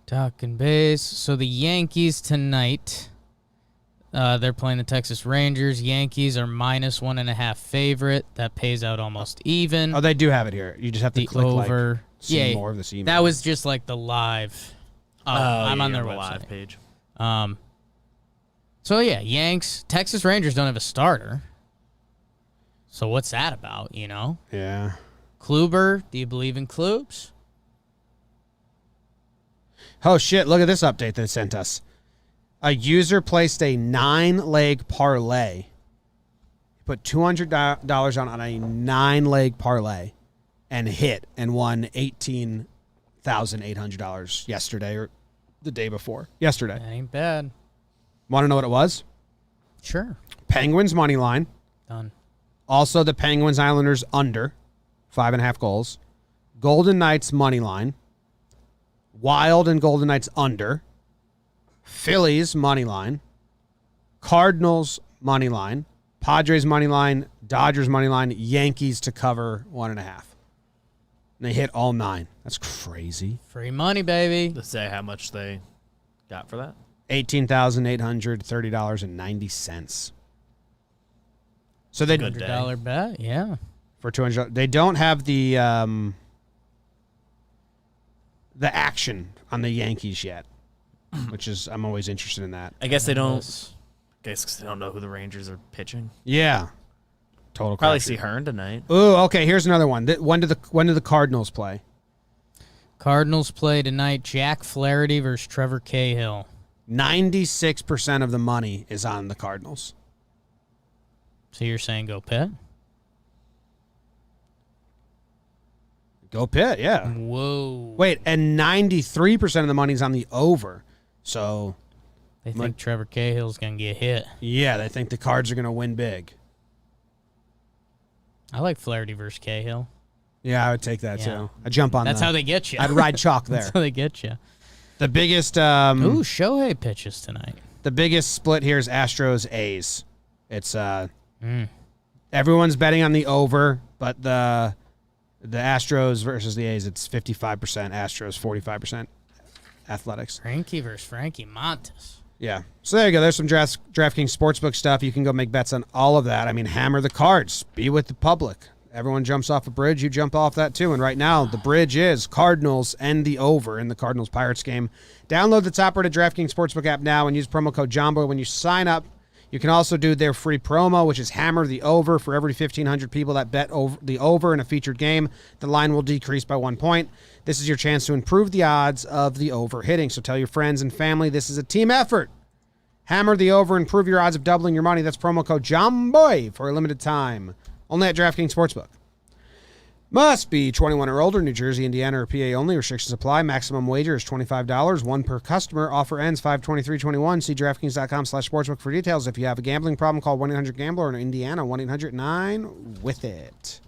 Talking base. So the Yankees tonight, they're playing the Texas Rangers. Yankees are -1.5 favorite. That pays out almost even. Oh, they do have it here. You just have to the click over. like see more of this email. That was just like the live. I'm on their the website. live page. So yeah, Yanks. Texas Rangers don't have a starter. So what's that about? You know, Yeah. Kluber. Do you believe in Klubs? Oh shit! Look at this update that it sent us. A user placed a 9-leg parlay. He put $200 on a 9-leg parlay, and hit and won $18,800 yesterday or the day before. Yesterday. That ain't bad. Want to know what it was? Sure. Penguins money line. Done. Also, the Penguins Islanders under 5.5 goals. Golden Knights money line. Wild and Golden Knights under. Phillies money line. Cardinals money line. Padres money line. Dodgers money line. Yankees to cover 1.5. And they hit all 9. That's crazy. Free money, baby. To say how much they got for that? $18,830.90. So they Good day. $100 bet. Yeah. for $200. They don't have the action on the Yankees yet, which is I'm always interested in that. I guess they don't. Guess 'cause they don't know who the Rangers are pitching. Yeah, total. Probably crapshoot. see Hearn tonight. Ooh, okay. Here's another one. When do the Cardinals play? Cardinals play tonight. Jack Flaherty versus Trevor Cahill. 96% of the money is on the Cardinals. So you're saying go Pitt? Go Pitt, yeah. Whoa. Wait, and 93% of the money's on the over. So, They think Trevor Cahill's going to get hit. yeah, they think the Cards are going to win big. I like Flaherty versus Cahill. Yeah, I would take that Yeah. too. I'd jump on That's that. how they get you. I'd ride chalk there. That's how they get you. The biggest Ooh, Shohei pitches tonight. the biggest split here is Astros A's. It's everyone's betting on the over, but the Astros versus the A's, it's 55% Astros, 45% Athletics. Frankie versus Frankie Montes. Yeah. So there you go. There's some DraftKings Sportsbook stuff. You can go make bets on all of that. I mean, hammer the cards. Be with the public. Everyone jumps off a bridge. You jump off that too. And right now, the bridge is Cardinals and the over in the Cardinals-Pirates game. Download the top-rated DraftKings Sportsbook app now and use promo code Jomboy when you sign up. You can also do their free promo, which is hammer the over. For every 1,500 people that bet the over in a featured game, the line will decrease by 1 point. This is your chance to improve the odds of the over hitting. So tell your friends and family this is a team effort. Hammer the over, improve your odds of doubling your money. That's promo code Jomboy for a limited time. Only at DraftKings Sportsbook. Must be 21 or older. New Jersey, Indiana, or PA only. Restrictions apply. Maximum wager is $25. One per customer. Offer ends 5/23/21. See DraftKings.com/sportsbook for details. If you have a gambling problem, call 1-800-GAMBLER, or in Indiana, 1-800-9-WITH-IT.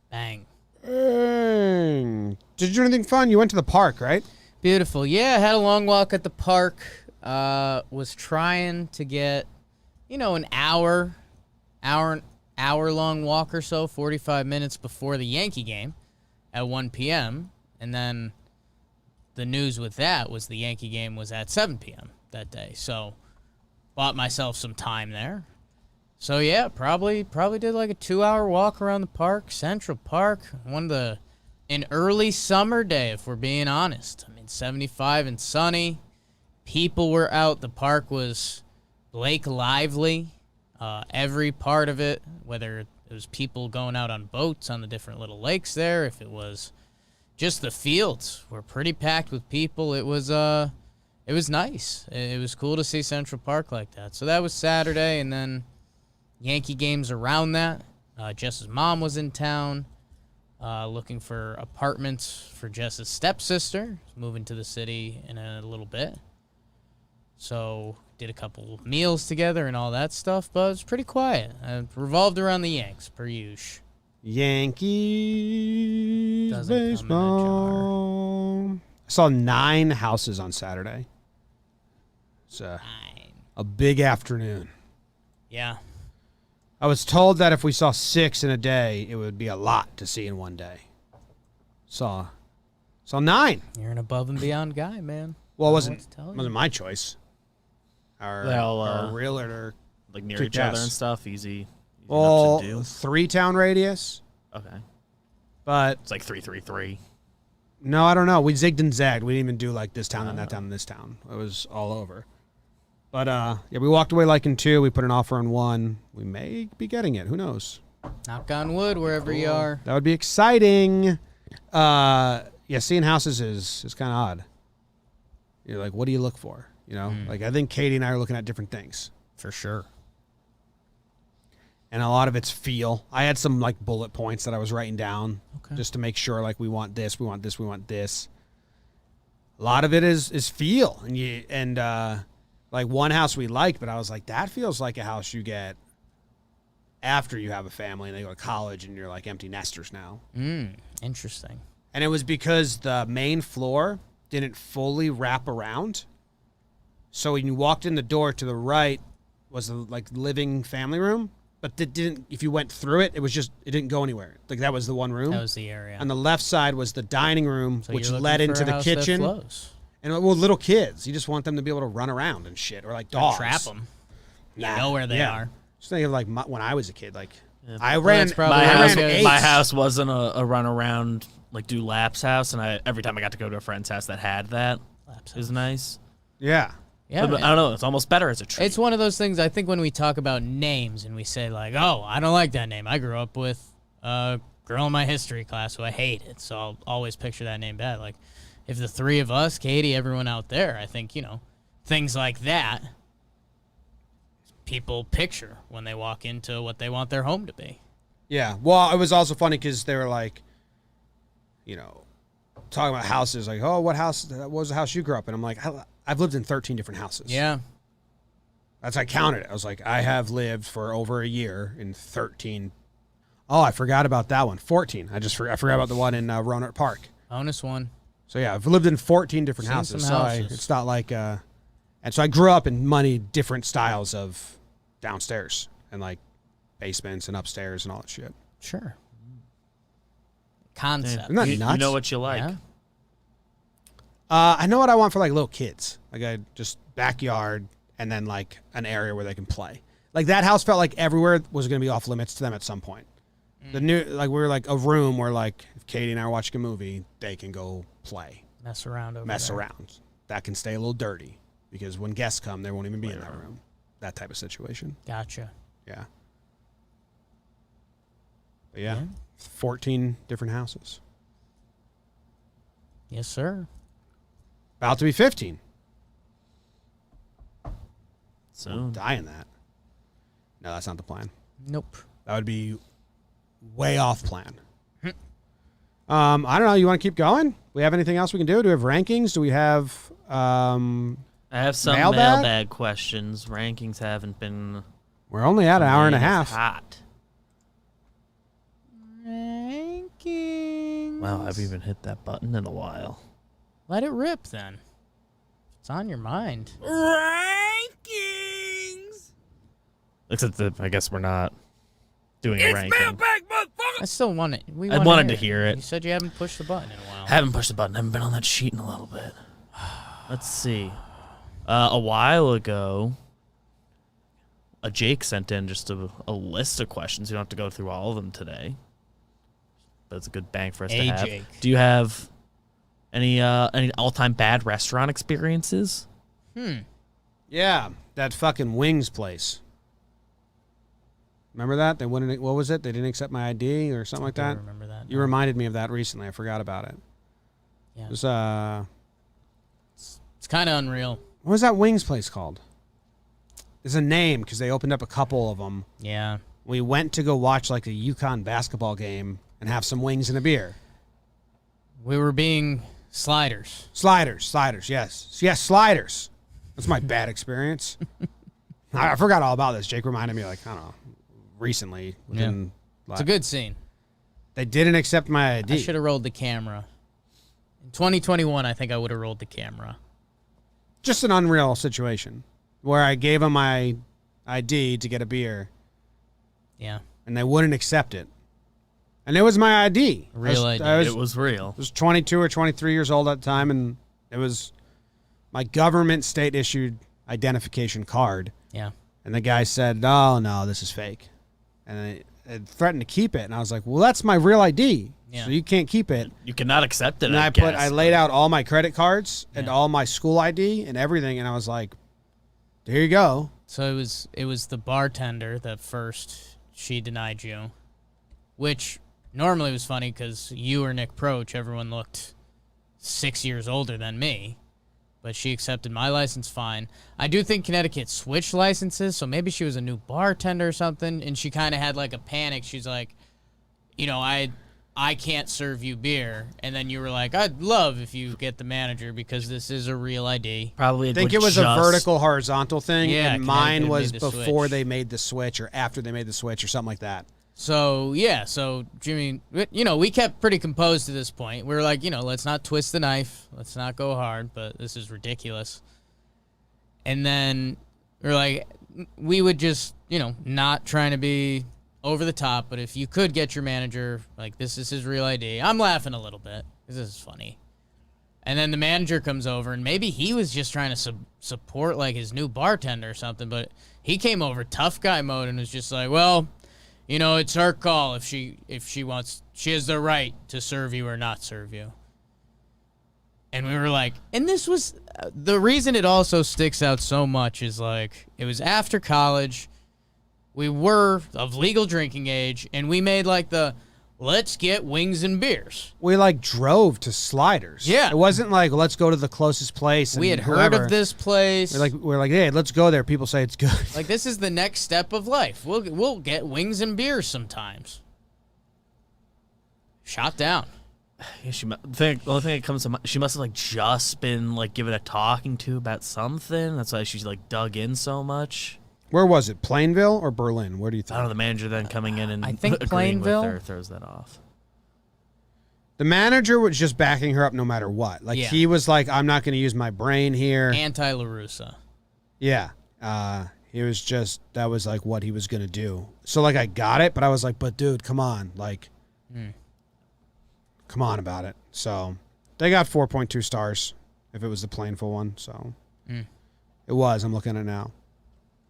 Bang. Did you do anything fun? You went to the park, right? Beautiful. Yeah, I had a long walk at the park. Was trying to get, an hour-long walk or so, 45 minutes before the Yankee game at 1 p.m. And then the news with that was the Yankee game was at 7 p.m. that day. So bought myself some time there. So, yeah, probably did like a 2-hour walk around the park, Central Park. An early summer day, if we're being honest. 75 and sunny. People were out. The park was lake lively. Every part of it, whether it was people going out on boats on the different little lakes there, if it was just the fields were pretty packed with people. It was nice. It was cool to see Central Park like that. So that was Saturday, and then Yankee games around that. Jess's mom was in town looking for apartments for Jess's stepsister, moving to the city in a little bit. So did a couple meals together and all that stuff, but it was pretty quiet. Revolved around the Yanks, per usual. Yankees Doesn't come in a baseball. I saw 9 houses on Saturday. It's a big afternoon. Yeah. I was told that if we saw 6 in a day, it would be a lot to see in one day. Saw 9. You're an above and beyond guy, man. Well, it wasn't my choice. Our realtor, like near each other and stuff. Easy well, enough to do. 3-town radius. Okay. But it's like 333. No, I don't know. We zigged and zagged. We didn't even do like this town and that town and this town. It was all over. But yeah, we walked away liking 2. We put an offer on 1. We may be getting it. Who knows? Knock on wood wherever you are. That would be exciting. Yeah, seeing houses is kind of odd. You're like, what do you look for? Like I think Katie and I are looking at different things. For sure. And a lot of it's feel. I had some like bullet points that I was writing down just to make sure like we want this, we want this, we want this. A lot of it is feel. And like one house we liked, but I was like, that feels like a house you get after you have a family and they go to college and you're like empty nesters now. Interesting. And it was because the main floor didn't fully wrap around. So when you walked in the door, to the right was the like living family room, but it didn't. If you went through it, it didn't go anywhere. Like that was the one room. That was the area. On the left side was the dining room, so which led into the kitchen. And little kids, you just want them to be able to run around and shit, or like dogs. Trap them. You know where they are. Just think of like when I was a kid. Like I ran. My house wasn't a run around like do laps house, and every time I got to go to a friend's house that had that, it was nice. Yeah. Yeah, but I don't know. It's almost better as a treat. It's one of those things. I think when we talk about names and we say like, "Oh, I don't like that name. I grew up with a girl in my history class who I hated," so I'll always picture that name bad. Like, if the 3 of us, Katie, everyone out there, I think things like that, people picture when they walk into what they want their home to be. Yeah. Well, it was also funny because they were like, talking about houses, like, "Oh, what was the house you grew up in?" I'm like, I've lived in 13 different houses. Yeah. I counted it. I was like, I have lived for over a year in 13. Oh, I forgot about that one. 14. I forgot about the one in Roanoke Park. Bonus one. So yeah, I've lived in 14 different houses. So it's not like, and so I grew up in many different styles of downstairs and like basements and upstairs and all that shit. Sure. Concept. Isn't that nuts? You know what you like. Yeah. I know what I want for like little kids. Like I just backyard and then like an area where they can play. Like that house felt like everywhere was going to be off limits to them at some point. The new, like we were like a room where like if Katie and I are watching a movie, they can go play. Mess around. That can stay a little dirty because when guests come, they won't even be in that room. that type of situation. Gotcha. Yeah. But yeah, 14 different houses. Yes, sir. About to be 15. Soon. Dying that. No, that's not the plan. Nope. That would be way off plan. I don't know. You want to keep going? We have anything else we can do? Do we have rankings? Do we have I have some mailbag questions. Rankings haven't been. We're only at an hour and a half. Hot. Rankings. Wow, I've even hit that button in a while. Let it rip then. It's on your mind. Rankings. Except that I guess we're not doing a ranking. I still want it. I wanted to hear it. You said you haven't pushed the button in a while. Haven't pushed the button. Haven't been on that sheet in a little bit. Let's see. A while ago, Jake sent in just a list of questions. You don't have to go through all of them today, but it's a good bang for us to have. Jake. Do you have any all-time bad restaurant experiences? Yeah, that fucking wings place. Remember that? They wouldn't. What was it? They didn't accept my ID or something like I that. don't remember that. You reminded me of that recently. I forgot about it. Yeah. It was, It's kind of unreal. what was that wings place called? There's a name because they opened up a couple of them. Yeah. We went to go watch like a UConn basketball game and have some wings and a beer. We were being sliders. Sliders, yes. Yes, sliders. That's my bad experience. I forgot all about this. Jake reminded me, like, I don't know, recently. It's a good scene. They didn't accept my ID. I should have rolled the camera. In 2021, I think I would have rolled the camera. Just an unreal situation where I gave them my ID to get a beer. Yeah. And they wouldn't accept it. And it was my ID. Real ID. It was real. I was 22 or 23 years old at the time, and it was my government state-issued identification card. Yeah. And the guy said, "Oh, no, this is fake." And I threatened to keep it. And I was like, well, that's my real ID. Yeah. So you can't keep it. You cannot accept it. And I laid out all my credit cards and all my school ID and everything. And I was like, there you go. So it was the bartender that first she denied you, which normally was funny because you or Nick Proch, everyone looked 6 years older than me. But she accepted my license fine. I do think Connecticut switched licenses, so maybe she was a new bartender or something, and she kind of had like a panic. She's like, I can't serve you beer. And then you were like, I'd love if you get the manager because this is a real ID. Probably I think it was a vertical horizontal thing, Yeah, and mine was made the before switch. they made the switch or after they made the switch or something like that. So, yeah, Jimmy, we kept pretty composed to this point. We were like, let's not twist the knife. Let's not go hard, but this is ridiculous. And then we were like, we would just, not trying to be over the top, but if you could get your manager, like, this is his real ID. I'm laughing a little bit because this is funny. And then the manager comes over, and maybe he was just trying to support, like, his new bartender or something, but he came over tough guy mode and was just like, well, it's her call if she wants. She has the right to serve you or not serve you. And we were like, and this was the reason it also sticks out so much is like it was after college. We were of legal drinking age, and we made like the let's get wings and beers. We like drove to Sliders. Yeah. It wasn't like let's go to the closest place. And We had heard whoever. of this place. We're like, hey, let's go there. People say it's good. Like this is the next step of life. We'll get wings and beers sometimes. Shot down. Yeah, the only thing that comes to mind, she must have like just been like given a talking to about something. That's why she's like dug in so much. Where was it? Plainville or Berlin? Where do you think? I don't know. The manager then coming in and I think agreeing Plainville with her throws that off. The manager was just backing her up no matter what. Like Yeah. he was like, I'm not going to use my brain here. Anti-LaRussa. Yeah. He was just, that was like what he was going to do. So like I got it, but I was like, but dude, come on. Like, come on about it. So they got 4.2 stars if it was the Plainville one. So it was. I'm looking at it now.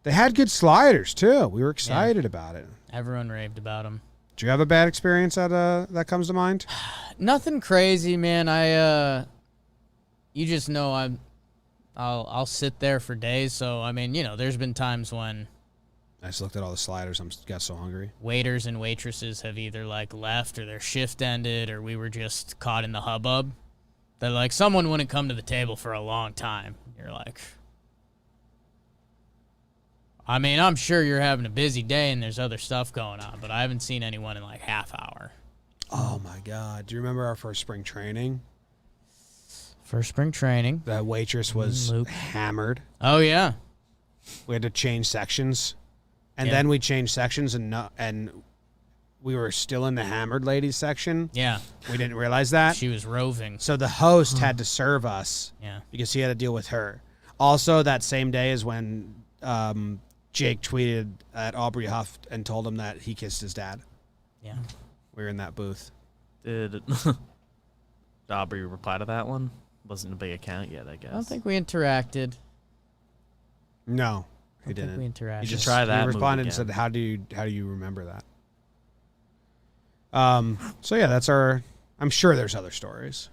They had good sliders too. We were excited about it. Everyone raved about them. Do you have a bad experience that comes to mind? Nothing crazy, man. You just know I'm I'll sit there for days. So I mean, there's been times when I just looked at all the sliders. Got so hungry. waiters and waitresses have either like left or their shift ended or we were just caught in the hubbub. That like someone wouldn't come to the table for a long time. You're like, I mean, I'm sure you're having a busy day and there's other stuff going on, but I haven't seen anyone in like half hour. Oh my God! Do you remember our first spring training? First spring training. That waitress was Luke. hammered. Oh yeah. We had to change sections, and Yeah. then we changed sections, and we were still in the hammered ladies section. Yeah. We didn't realize that. She was roving. So the host had to serve us. Yeah. Because he had to deal with her. Also, that same day is when Jake tweeted at Aubrey Huff and told him that he kissed his dad. Yeah. We were in that booth. Did Aubrey reply to that one? Wasn't a big account yet, I guess. I don't think we interacted. No, he I don't didn't. think we interacted. He just try that He move responded and again. said, "How do you remember that?" So yeah, that's our. I'm sure there's other stories,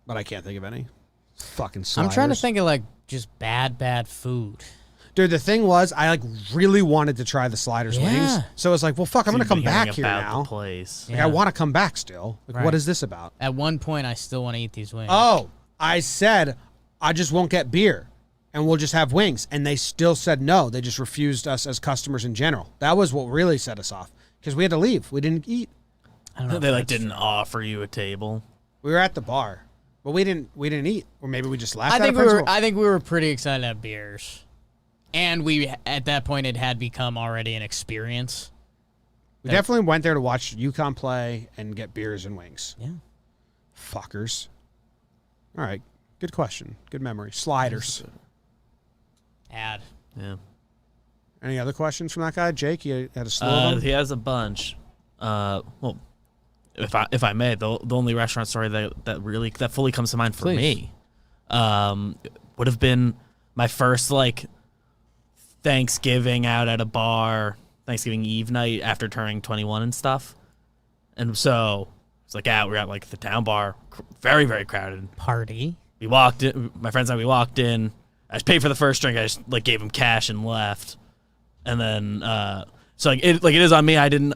but I can't think of any. Fucking sliders. I'm trying to think of like just bad food. Dude, the thing was, I like really wanted to try the sliders Yeah. wings, so I was like, "Well, fuck, I'm gonna come back here about now. The place. Like, Yeah. I want to come back still. Like, Right. what is this about?" At one point, I still want to eat these wings. Oh, I said I just won't get beer, and we'll just have wings, and they still said no. They just refused us as customers in general. That was what really set us off because we had to leave. We didn't eat. I don't know. They if like that's didn't true. offer you a table. We were at the bar, but we didn't eat, or maybe we just laughed. I think at it. I think we were pretty excited to have beers, and we at that point it had become already an experience. We definitely went there to watch UConn play and get beers and wings. Yeah. Fuckers. All right, good question. Good memory. Sliders. Add. Yeah. Any other questions from that guy, Jake? You had a slew of them. He has a bunch. Well, if I may, the only restaurant story that fully comes to mind for Please. me, would have been my first like Thanksgiving out at a bar, Thanksgiving Eve night after turning 21 and stuff. And so it's like, we're at like the town bar, very very crowded. Party. We walked in. My friends and I, we walked in. I just paid for the first drink. I just like gave him cash and left. And then so like it is on me. I didn't.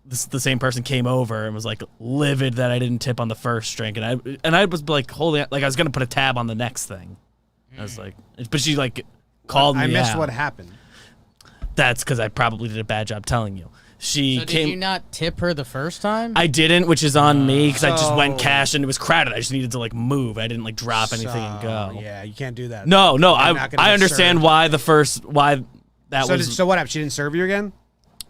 The same person came over and was like livid that I didn't tip on the first drink, and I was like holding like I was gonna put a tab on the next thing. I was like, but she like called me. I missed out. what happened. That's because I probably did a bad job telling you. She So came. did you not tip her the first time? I didn't, which is on me because I just went So- cash and it was crowded. I just needed to like move. I didn't like drop anything and go. Yeah, you can't do that. No, You're not I gonna get understand served. why that So, was. so what happened? She didn't serve you again?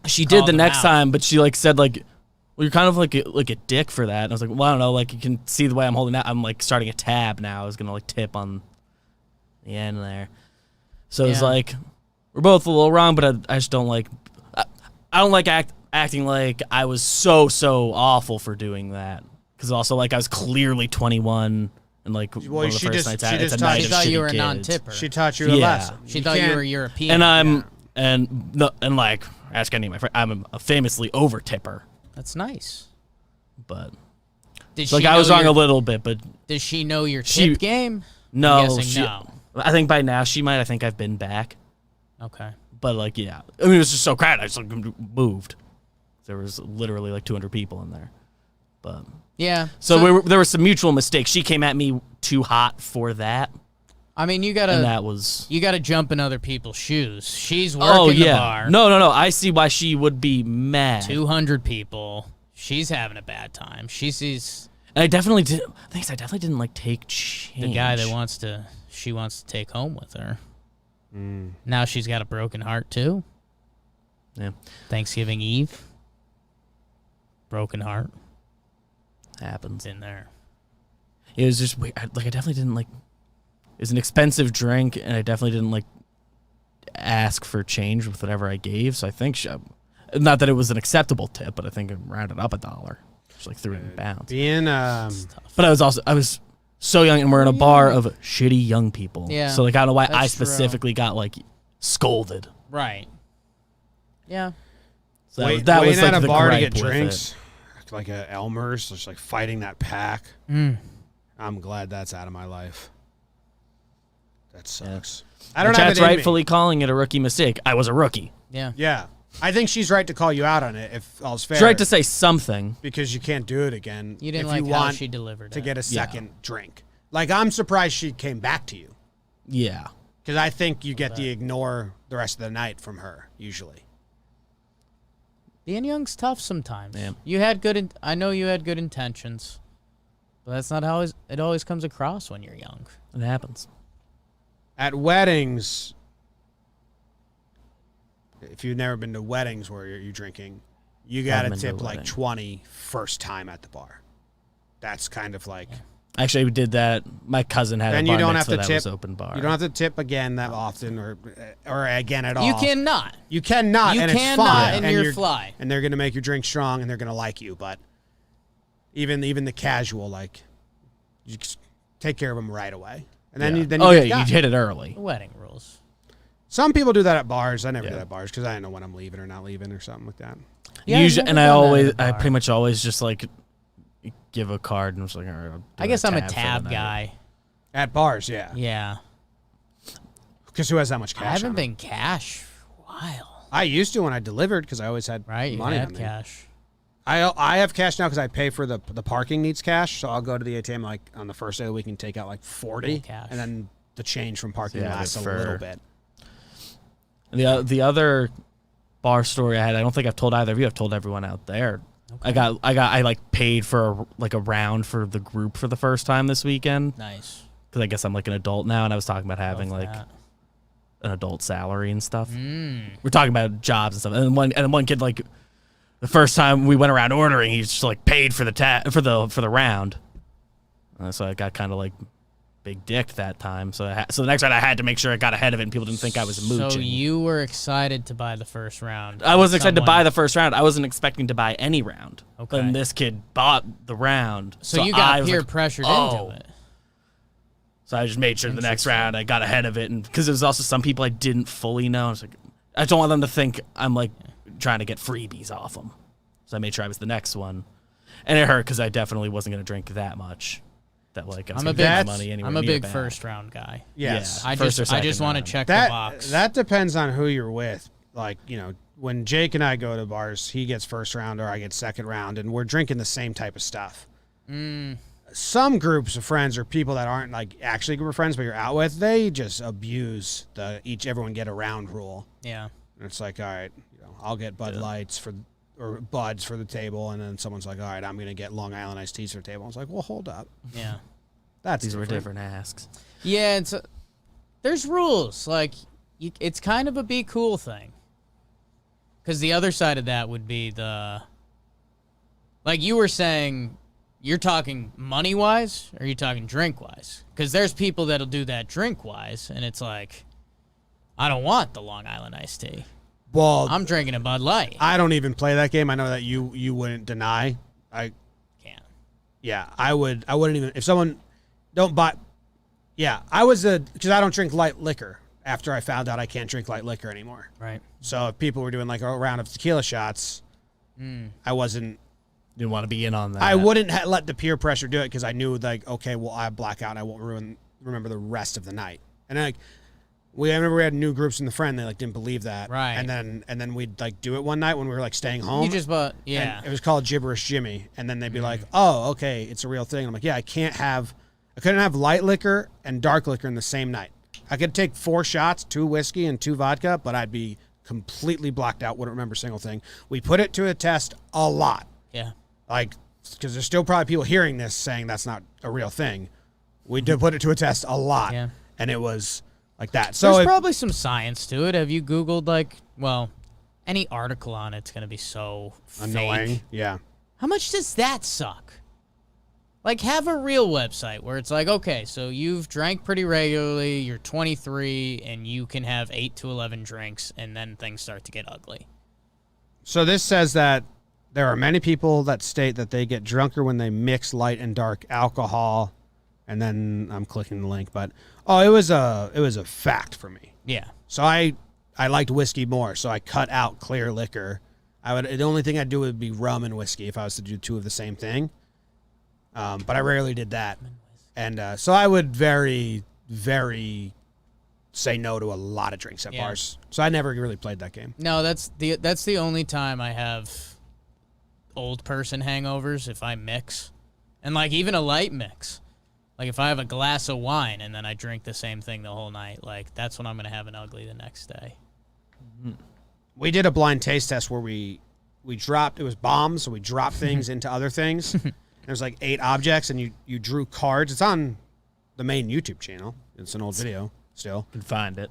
She did Called the him next out. time, but she like said like, well, you're kind of like a dick for that. And I was like, well, I don't know. Like you can see the way I'm holding that. I'm like starting a tab now. I was gonna like tip on the end there. So it's Yeah. like we're both a little wrong, but I just don't like. I don't like acting like I was so awful for doing that because also like I was clearly 21 and like one of the she first just- nights she out. It's just a night she of thought you shitty were a kids. non-tipper. She taught you a Yeah. lesson. She thought you can't- were European. And and like ask any of my friends, I'm a famously over tipper, That's nice. but Did so, like she I was know wrong a your- little bit, but Does she know your She- tip game? no, I'm guessing she, no. I think by now she might. I think I've been back, Okay. but like yeah, I mean it was just so crowded. I just like moved. There was literally like 200 people in there, but Yeah. so there was some mutual mistakes. She came at me too hot for that, I mean, you and gotta that was. jump in other people's shoes. She's working Oh the yeah, bar. no. I see why she would be mad. 200 people. She's having a bad time. She sees And I definitely did. I definitely didn't like take change. the guy that she wants to take home with her. Now she's got a broken heart too. Yeah, Thanksgiving Eve. Broken heart. happens. It's in there. It was just weird. I definitely didn't like. It was an expensive drink, and I definitely didn't like ask for change with whatever I gave. So I think not that it was an acceptable tip, but I think it rounded up $1. Just like threw it in bounds. Being But I was so young, and we're in a bar of shitty young people. Yeah, So like I don't know why I that's true. specifically got like scolded. Right. Yeah. So waiting that was like at a the bar to gripe get with drinks, like a Elmer's, just like fighting that pack. Mm. I'm glad that's out of my life. That sucks. Yeah. I don't The have chat's it in me. rightfully calling it a rookie mistake. I was a rookie. Yeah. Yeah. I think she's right to call you out on it if all's fair. She's right to say something. Because you can't do it again. You didn't if like you how want she delivered to it. get a second drink. Like, I'm surprised she came back to you. Yeah. Because I think you get the ignore the rest of the night from her, usually. Being young's tough sometimes. Yeah. You had good. I know you had good intentions, but that's not how it always comes across when you're young. It happens. At weddings, if you've never been to weddings where you're drinking, you got to Haven't been to tip a like wedding. 20 first time at the bar. That's kind of like... Actually, we did that. My cousin had Then a bar you don't have mitzvah to that tip. was open bar. You don't have to tip again that often or again at all. You cannot. You cannot, You and cannot, it's fine. and you're fly. And they're going to make your drink strong, and they're going to like you. But even the casual, like, you just take care of them right away. And then Yeah. you get you got it. hit it early. Wedding rules. Some people do that at bars. I never Yeah. did at bars because I didn't know when I'm leaving or not leaving or something like that. Yeah, I've Usually, never and done that at a I bar. pretty much always just like give a card and was like, all right, I'll do I guess I'm a for the tab night. guy. At bars, yeah. Yeah. Because who has that much cash? I haven't on been cash for a while. I used to when I delivered because I always had Right? You money had on me. cash. I have cash now because I pay for the parking needs cash. So I'll go to the ATM like on the first day of the week and take out like 40, Full cash. and then the change from parking Yeah, lasts a for- little bit. The other bar story I had, I don't think I've told either of you. I've told everyone out there. I like paid for a round for the group for the first time this weekend Nice. because I guess I'm like an adult now, and I was talking about having Love like that. an adult salary and stuff. Mm. We're talking about jobs and stuff. And then one kid, like, the first time we went around ordering, he just like paid for the round. So I got kind of like big dicked that time. So the next round I had to make sure I got ahead of it and people didn't think I was mooching. So you were excited to buy the first round. I wasn't excited to buy Someone- the first round. I wasn't expecting to buy any round. Okay. And this kid bought the round. So you I got was peer like, pressured "Oh." into it. So I just made sure the next round I got ahead of it, and because there's also some people I didn't fully know. I was like, I don't want them to think I'm like trying to get freebies off them. So I made sure I was the next one, and it hurt because I definitely wasn't going to drink that much. That like I was I'm a gonna big get money anywhere I'm a near big bad. first round guy. Yes. Yeah. I First or just second want to round. check the That box. that depends on who you're with. Like, you know, when Jake and I go to bars, he gets first round or I get second round, and we're drinking the same type of stuff. Some groups of friends or people that aren't like actually a group of friends but you're out with, they just abuse the everyone get a round rule. Yeah. And it's like, all right, you know, I'll get Bud Lights or Buds for the table, and then someone's like, all right, I'm gonna get Long Island iced teas for the table. I was like, well, hold up, Yeah. that's These were different asks. Yeah, it's there's rules. Like it's kind of a be cool thing. Cuz the other side of that would be the like you were saying, you're talking money-wise or are you talking drink-wise? Cuz there's people that'll do that drink-wise and it's like I don't want the Long Island iced tea. Well, I'm drinking a Bud Light. I don't even play that game. I know that you wouldn't deny. Can't. Yeah, I wouldn't even if someone don't buy. Yeah, because I don't drink light liquor. After I found out I can't drink light liquor anymore. Right. So if people were doing like a round of tequila shots, I wasn't. Didn't want to be in on that. I wouldn't let the peer pressure do it because I knew like, okay, well I black out and I won't remember the rest of the night. And then, like I remember we had new groups in the friend. They like didn't believe that. Right. And then we'd like do it one night when we were like staying home. You just bought yeah. And it was called Gibberish Jimmy. And then they'd be like, oh, okay, it's a real thing. I'm like, yeah, I couldn't have light liquor and dark liquor in the same night. I could take 4 shots, 2 whiskey and 2 vodka, but I'd be completely blacked out, wouldn't remember a single thing. We put it to a test a lot. Yeah. Like, because there's still probably people hearing this saying that's not a real thing. We did put it to a test a lot. Yeah. And it was like that. So There's probably some science to it. Have you Googled any article on it's gonna be so annoying. fake. Yeah. How much does that suck? Like, have a real website where it's like, okay, so you've drank pretty regularly, you're 23, and you can have 8 to 11 drinks, and then things start to get ugly. So this says that there are many people that state that they get drunker when they mix light and dark alcohol. And then I'm clicking the link, but it was a fact for me. Yeah. So I liked whiskey more, so I cut out clear liquor. The only thing I'd do would be rum and whiskey if I was to do 2 of the same thing. But I rarely did that. And so I would very, very say no to a lot of drinks at Yeah. bars. So I never really played that game. No, that's the only time I have old person hangovers, if I mix. And like even a light mix. Like if I have a glass of wine and then I drink the same thing the whole night, like that's when I'm going to have an ugly the next day. We did a blind taste test where we dropped, it was bombs, so we dropped things into other things. There's like 8 objects, and you drew cards. It's on the main YouTube channel. It's an old video still. You can find it.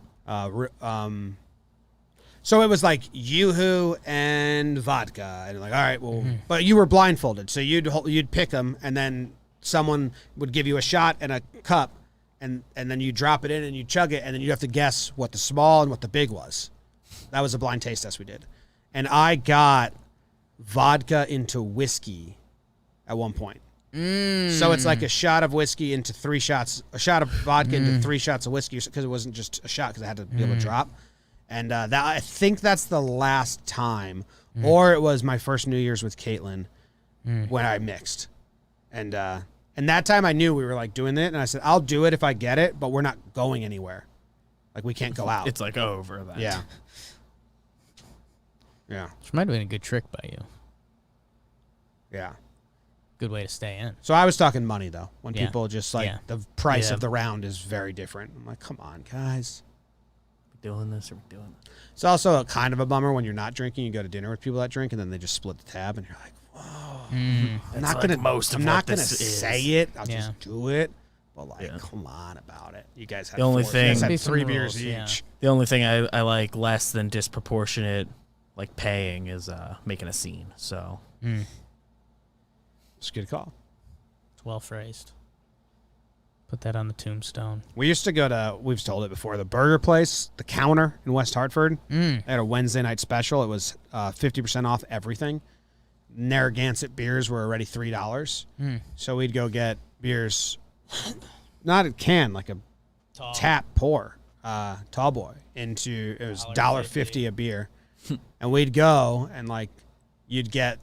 So it was like Yoo-hoo and vodka, and like, all right, well, but you were blindfolded, so you'd pick them, and then someone would give you a shot and a cup, and then you drop it in and you chug it, and then you have to guess what the small and what the big was. That was a blind taste test we did, and I got vodka into whiskey at one point. So it's like a shot of whiskey into 3 shots, a shot of vodka into 3 shots of whiskey, because it wasn't just a shot, because I had to be able to drop. And that I think that's the last time, or it was my first New Year's with Caitlin when I mixed. And that time I knew we were like doing it, and I said, I'll do it if I get it, but we're not going anywhere. Like we can't go out. It's like over then. Yeah. Yeah. Which might have been a good trick by you. Yeah. Good way to stay in. So I was talking money, though. When Yeah. people just like, Yeah. the price Yeah. of the round is very different. I'm like, come on, guys. We doing this or we doing this? It's also kind of a bummer when you're not drinking. You go to dinner with people that drink, and then they just split the tab, and you're like, whoa. I'm not like gonna. most of I'm what not gonna this is. say it. I'll Yeah. just do it. But like, Yeah. come on about it. You guys have The only 4. thing- You guys Be had some 3 rules, beers yeah. each. The only thing I like less than disproportionate, like paying, is making a scene. So It's a good call. It's well phrased. Put that on the tombstone. We used to go to. We've told it before. The burger place, the Counter in West Hartford. They had a Wednesday night special. It was 50% off everything. Narragansett beers were already $3, so we'd go get beers, not a can, like a tap pour, tall boy, into it was $1.50 a beer, and we'd go and like you'd get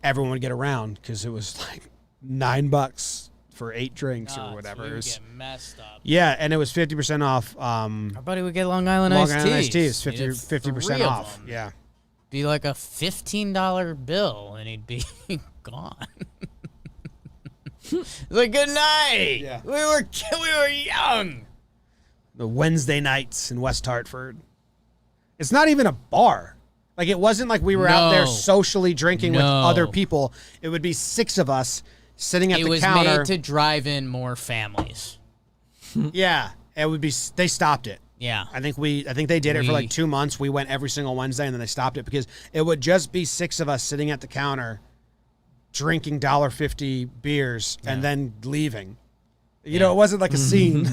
everyone would get around because it was like $9 for 8 drinks or whatever. It was, Get messed up. yeah, and it was 50% off. Our buddy would get Long Island Long iced Island teas. iced teas, He'd have 50% 3 of off. them. Yeah. Be like a $15 bill, and he'd be gone. Like, good night. Yeah. We were young. The Wednesday nights in West Hartford. It's not even a bar. Like, it wasn't like we were out there No. socially drinking with No. other people. It would be 6 of us sitting at It the was counter. made to drive in more families. Yeah, it would be. They stopped it. Yeah. I think they did it for like We- 2 months. We went every single Wednesday, and then they stopped it because it would just be 6 of us sitting at the counter, drinking $1.50 beers, and then leaving. You know, it wasn't like a scene.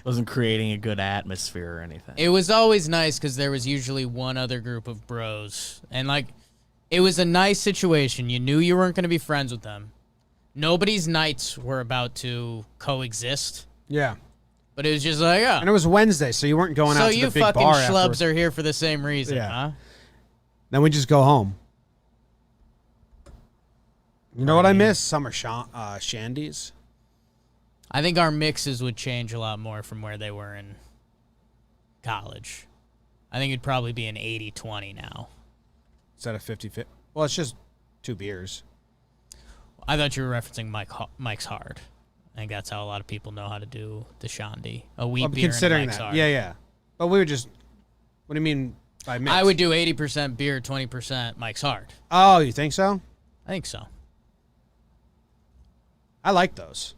wasn't creating a good atmosphere or anything. It was always nice because there was usually one other group of bros. And, like, it was a nice situation. You knew you weren't going to be friends with them. Nobody's nights were about to coexist. Yeah, But it was just like, oh. and it was Wednesday, so you weren't going So out to you the big fucking bar schlubs afterwards. are here for the same reason, Yeah. huh? Then we just go home. You know what I miss? Summer shandies. I think our mixes would change a lot more from where they were in college. I think it'd probably be an 80-20 now. Instead of 50-50. Well, it's just 2 beers. I thought you were referencing Mike's Hard. I think that's how a lot of people know how to do the shandy. A wheat I'm beer considering and a Mike's that. Hard. Yeah. But we were just. What do you mean by mix? I would do 80% beer, 20% Mike's Hard. Oh, you think so? I think so. I like those.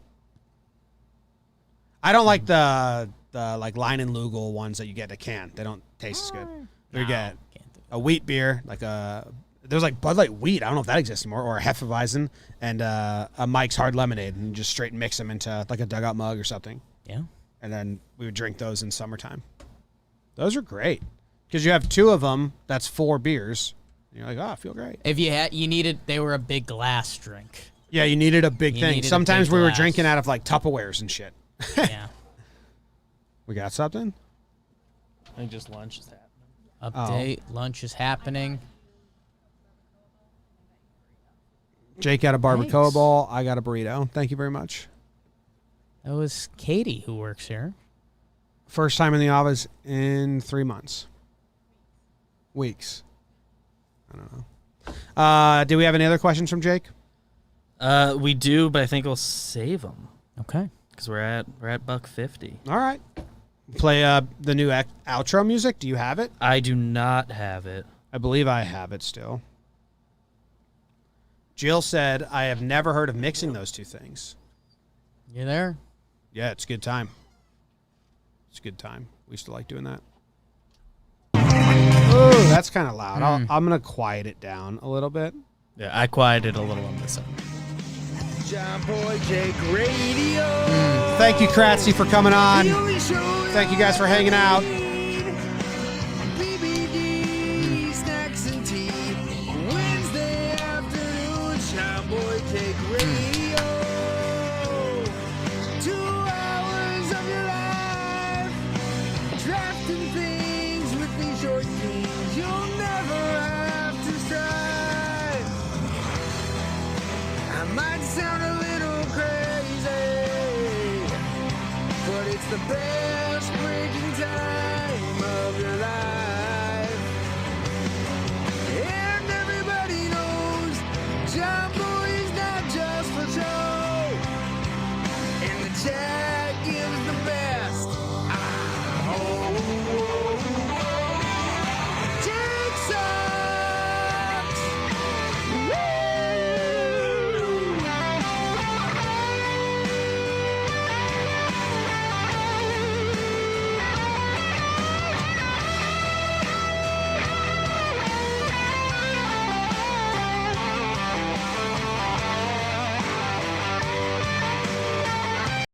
I don't like the like Line and Lugel ones that you get in a can. They don't taste as good. You get Can't do a wheat beer, like there's like Bud Light wheat. I don't know if that exists anymore, or a Hefeweizen and a Mike's Hard Lemonade, and just straight mix them into like a dugout mug or something. Yeah. And then we would drink those in summertime. Those are great because you have 2 of them. That's 4 beers. And you're like, oh, I feel great. If you needed, they were a big glass drink. Yeah, you needed a big You thing. needed a Sometimes big we were glass. drinking out of like Tupperwares and shit. Yeah. We got something? I think just lunch is happening. Update. Lunch is happening. Jake got a barbacoa Thanks. bowl. I got a burrito. Thank you very much. That was Katie who works here. First time in the office in 3 months. Weeks. I don't know. Do we have any other questions from Jake? We do, but I think we'll save them Okay. because we're at $1.50. All right. Play the new outro music. Do you have it? I do not have it. I believe I have it still. Jill said, I have never heard of mixing those two things. You there? Yeah, it's a good time. It's a good time. We used to like doing that. Oh, that's kind of loud. I'm going to quiet it down a little bit. Yeah, I quieted a little on this end. Jomboy Jake Radio. Thank you, Kratzy, for coming on. Thank you guys for hanging out. BBD, snacks and tea. Wednesday afternoon, Jomboy Jake Radio. 2 hours of your life. Drafting things with these short kings. You'll never have to strive. I might sound a little crazy, but it's the best breaking time of your life.